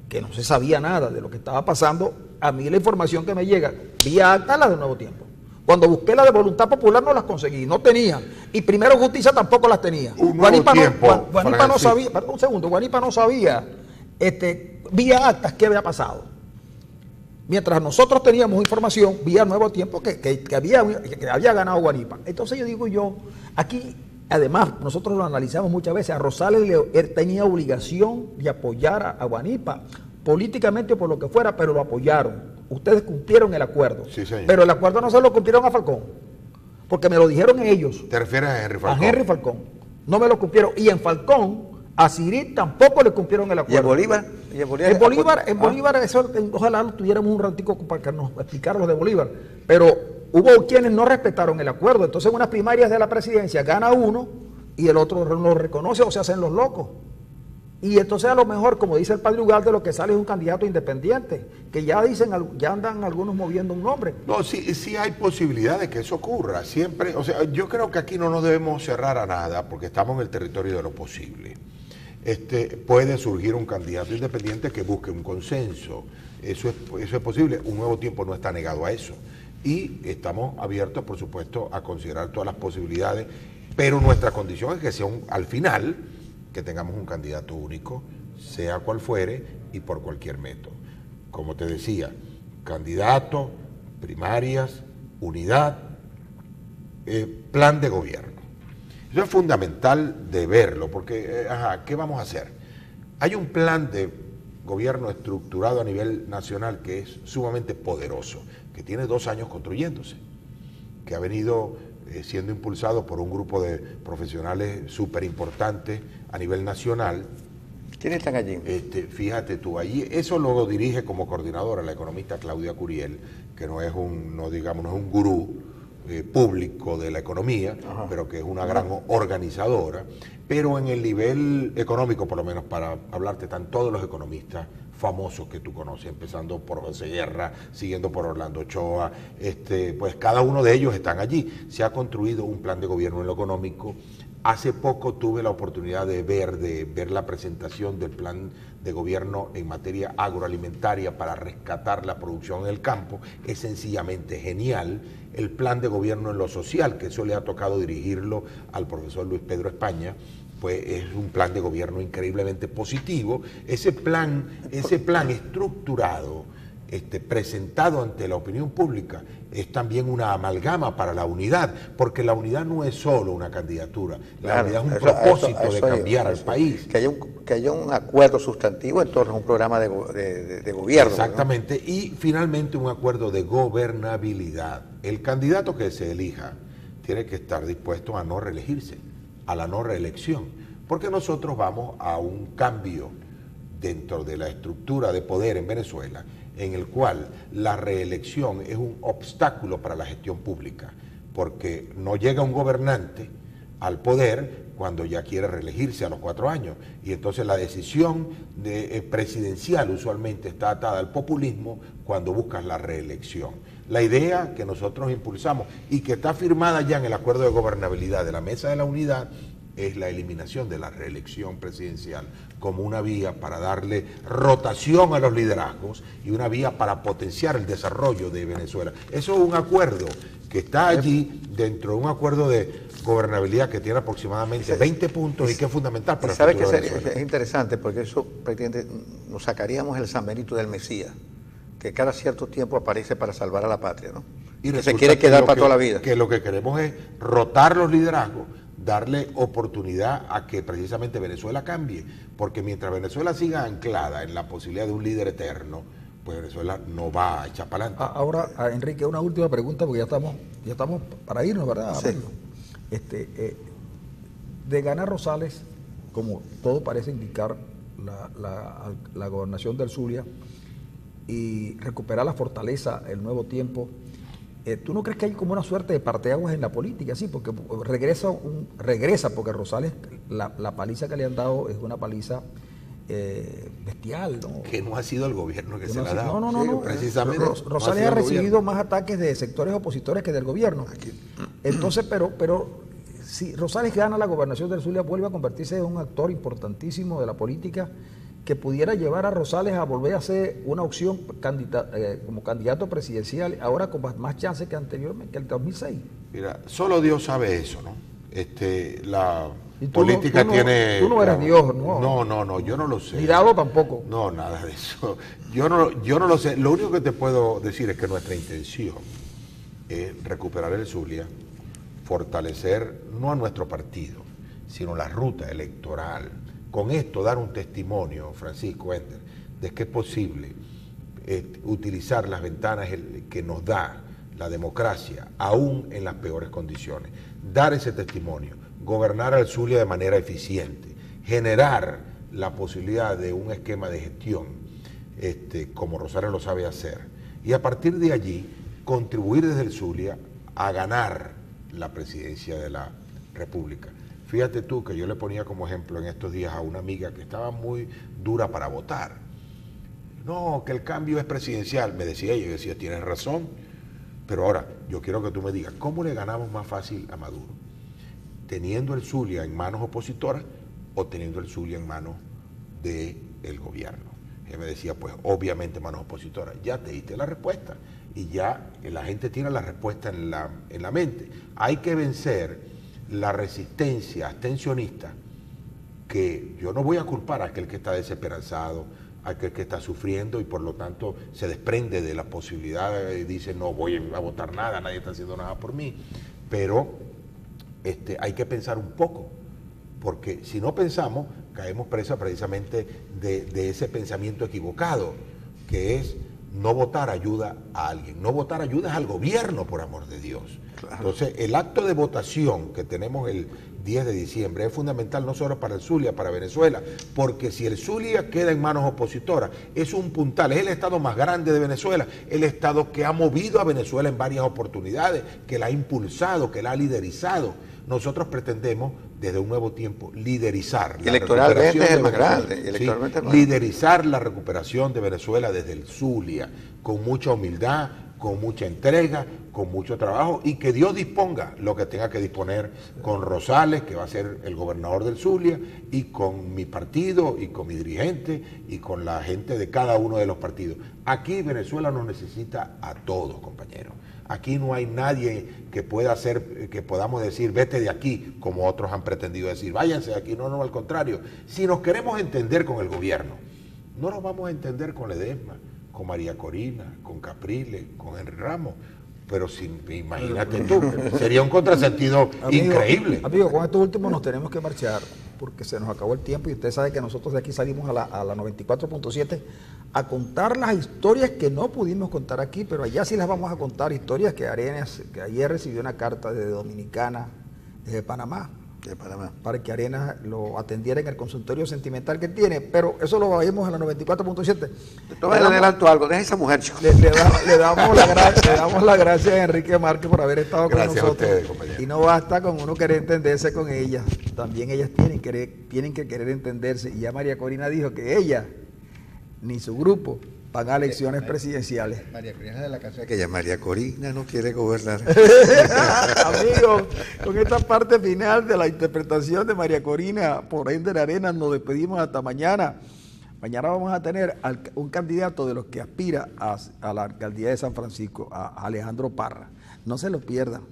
que no se sabía nada de lo que estaba pasando, a mí la información que me llega, vía acta, la de Nuevo Tiempo. Cuando busqué la de Voluntad Popular no las conseguí, no tenían. Y Primero Justicia tampoco las tenía. Guanipa no sabía, perdón un segundo, Guanipa no sabía vía actas qué había pasado. Mientras nosotros teníamos información vía Nuevo Tiempo que había ganado Guanipa. Entonces yo digo aquí, además, nosotros lo analizamos muchas veces, a Rosales él tenía obligación de apoyar a Guanipa, políticamente o por lo que fuera, pero lo apoyaron. Ustedes cumplieron el acuerdo. Sí, señor. Pero el acuerdo no se lo cumplieron a Falcón, porque me lo dijeron ellos. ¿Te refieres a Henry Falcón? A Henry Falcón. No me lo cumplieron. Y en Falcón, a Cirit tampoco le cumplieron el acuerdo. ¿Y en Bolívar? En Bolívar, eso, ojalá lo tuviéramos un ratico para que nos explicara lo de Bolívar. Pero hubo quienes no respetaron el acuerdo. Entonces en unas primarias de la presidencia gana uno y el otro lo reconoce o se hacen los locos. Y entonces a lo mejor, como dice el padre Ugalde, lo que sale es un candidato independiente, que ya andan algunos moviendo un nombre. No, sí hay posibilidad de que eso ocurra. Siempre, o sea, yo creo que aquí no nos debemos cerrar a nada, porque estamos en el territorio de lo posible. Puede surgir un candidato independiente que busque un consenso. Eso es posible. Un Nuevo Tiempo no está negado a eso. Y estamos abiertos, por supuesto, a considerar todas las posibilidades, pero nuestra condición es que sea al final que tengamos un candidato único, sea cual fuere y por cualquier método. Como te decía, candidato, primarias, unidad, plan de gobierno. Eso es fundamental de verlo, porque, ¿qué vamos a hacer? Hay un plan de gobierno estructurado a nivel nacional que es sumamente poderoso, que tiene 2 años construyéndose, que ha venido siendo impulsado por un grupo de profesionales súper importantes a nivel nacional. ¿Quiénes están allí? Fíjate tú, allí eso lo dirige como coordinadora la economista Claudia Curiel, que no es un gurú público de la economía, pero que es una gran organizadora. Pero en el nivel económico, por lo menos para hablarte, están todos los economistas famosos que tú conoces, empezando por José Guerra, siguiendo por Orlando Ochoa, pues cada uno de ellos están allí. Se ha construido un plan de gobierno en lo económico. Hace poco tuve la oportunidad de ver la presentación del plan de gobierno en materia agroalimentaria para rescatar la producción en el campo. Es sencillamente genial. El plan de gobierno en lo social, que eso le ha tocado dirigirlo al profesor Luis Pedro España, pues es un plan de gobierno increíblemente positivo. Ese plan estructurado, presentado ante la opinión pública, es también una amalgama para la unidad, porque la unidad no es solo una candidatura, la unidad es un propósito de cambiar al país. Que haya un acuerdo sustantivo en torno a un programa de gobierno. Exactamente, ¿no? Y finalmente un acuerdo de gobernabilidad. El candidato que se elija tiene que estar dispuesto a no reelegirse, a la no reelección, porque nosotros vamos a un cambio dentro de la estructura de poder en Venezuela, en el cual la reelección es un obstáculo para la gestión pública, porque no llega un gobernante al poder cuando ya quiere reelegirse a los 4 años, y entonces la decisión presidencial usualmente está atada al populismo cuando buscas la reelección. La idea que nosotros impulsamos y que está firmada ya en el acuerdo de gobernabilidad de la Mesa de la Unidad es la eliminación de la reelección presidencial como una vía para darle rotación a los liderazgos y una vía para potenciar el desarrollo de Venezuela. Eso es un acuerdo que está allí dentro de un acuerdo de gobernabilidad que tiene aproximadamente 20 puntos y que es fundamental para el futuro de Venezuela. Es interesante porque eso prácticamente nos sacaríamos el San Benito del Mesías, que cada cierto tiempo aparece para salvar a la patria, ¿no? Y que se quiere quedar para toda la vida. Que lo que queremos es rotar los liderazgos, darle oportunidad a que precisamente Venezuela cambie, porque mientras Venezuela siga anclada en la posibilidad de un líder eterno, pues Venezuela no va a echar para adelante. Ahora, Enrique, una última pregunta, porque ya estamos para irnos, ¿verdad? Sí. De ganar Rosales, como todo parece indicar, la gobernación del Zulia, y recuperar la fortaleza, el nuevo tiempo, ¿tú no crees que hay como una suerte de parteaguas en la política? Sí, porque regresa porque Rosales, la paliza que le han dado es una paliza bestial, ¿no? Que no ha sido el gobierno que se la ha dado. No. Precisamente. Rosales ha recibido más ataques de sectores opositores que del gobierno. Entonces, pero si Rosales gana la gobernación del Zulia, vuelve a convertirse en un actor importantísimo de la política que pudiera llevar a Rosales a volver a ser una opción como candidato presidencial, ahora con más chances que anteriormente, que el 2006. Mira, solo Dios sabe eso, ¿no? La Y política tiene... Tú no eres Dios, ¿no? No, yo no lo sé. Ni dado tampoco. No, nada de eso. Yo no lo sé. Lo único que te puedo decir es que nuestra intención es recuperar el Zulia, fortalecer no a nuestro partido, sino la ruta electoral. Con esto dar un testimonio, Francisco Ender, de que es posible utilizar las ventanas que nos da la democracia, aún en las peores condiciones. Dar ese testimonio, gobernar al Zulia de manera eficiente, generar la posibilidad de un esquema de gestión, como Rosales lo sabe hacer, y a partir de allí contribuir desde el Zulia a ganar la presidencia de la República. Fíjate tú que yo le ponía como ejemplo en estos días a una amiga que estaba muy dura para votar. No, que el cambio es presidencial, me decía ella, yo decía, tienes razón, pero ahora yo quiero que tú me digas, ¿cómo le ganamos más fácil a Maduro? ¿Teniendo el Zulia en manos opositoras o teniendo el Zulia en manos del gobierno? Ella me decía, pues obviamente manos opositoras. Ya te diste la respuesta y ya la gente tiene la respuesta en la mente. Hay que vencer la resistencia abstencionista, que yo no voy a culpar a aquel que está desesperanzado, a aquel que está sufriendo y por lo tanto se desprende de la posibilidad y dice no voy a votar nada, nadie está haciendo nada por mí, pero hay que pensar un poco, porque si no pensamos caemos presa precisamente de ese pensamiento equivocado, que es no votar ayuda a alguien, no votar ayuda al gobierno, por amor de Dios. Claro. Entonces, el acto de votación que tenemos el 10 de diciembre es fundamental no solo para el Zulia, para Venezuela, porque si el Zulia queda en manos opositoras, es un puntal, es el estado más grande de Venezuela, el estado que ha movido a Venezuela en varias oportunidades, que la ha impulsado, que la ha liderizado. Nosotros pretendemos, desde un nuevo tiempo, liderizar. Electoralmente es el más grande. Liderizar la recuperación de Venezuela desde el Zulia, con mucha humildad, con mucha entrega, con mucho trabajo, y que Dios disponga lo que tenga que disponer con Rosales, que va a ser el gobernador del Zulia, y con mi partido, y con mi dirigente, y con la gente de cada uno de los partidos. Aquí Venezuela nos necesita a todos, compañeros. Aquí no hay nadie que pueda hacer, que podamos decir, vete de aquí, como otros han pretendido decir, váyanse de aquí. No, al contrario. Si nos queremos entender con el gobierno, no nos vamos a entender con Ledesma, con María Corina, con Capriles, con Henry Ramos, pero imagínate tú, sería un contrasentido increíble. Amigo, con esto último nos tenemos que marchar, porque se nos acabó el tiempo y usted sabe que nosotros de aquí salimos a la 94.7 a contar las historias que no pudimos contar aquí, pero allá sí las vamos a contar, historias que ayer recibió una carta de Dominicana, de Panamá, para que Arenas lo atendiera en el consultorio sentimental que tiene, pero eso lo vemos en la 94.7. Toma, le adelanto algo, deja esa mujer, chico. Le damos las gracias a Enrique Márquez por haber estado con nosotros. Ustedes, compañeros. Y no basta con uno querer entenderse con ellas, también ellas tienen que querer entenderse. Y ya María Corina dijo que ella, ni su grupo, van a elecciones presidenciales. María Corina de la canción que ella, María Corina no quiere gobernar. Amigos, con esta parte final de la interpretación de María Corina por Ender Arenas nos despedimos hasta mañana. Mañana vamos a tener un candidato de los que aspira a la alcaldía de San Francisco, a Alejandro Parra. No se lo pierdan.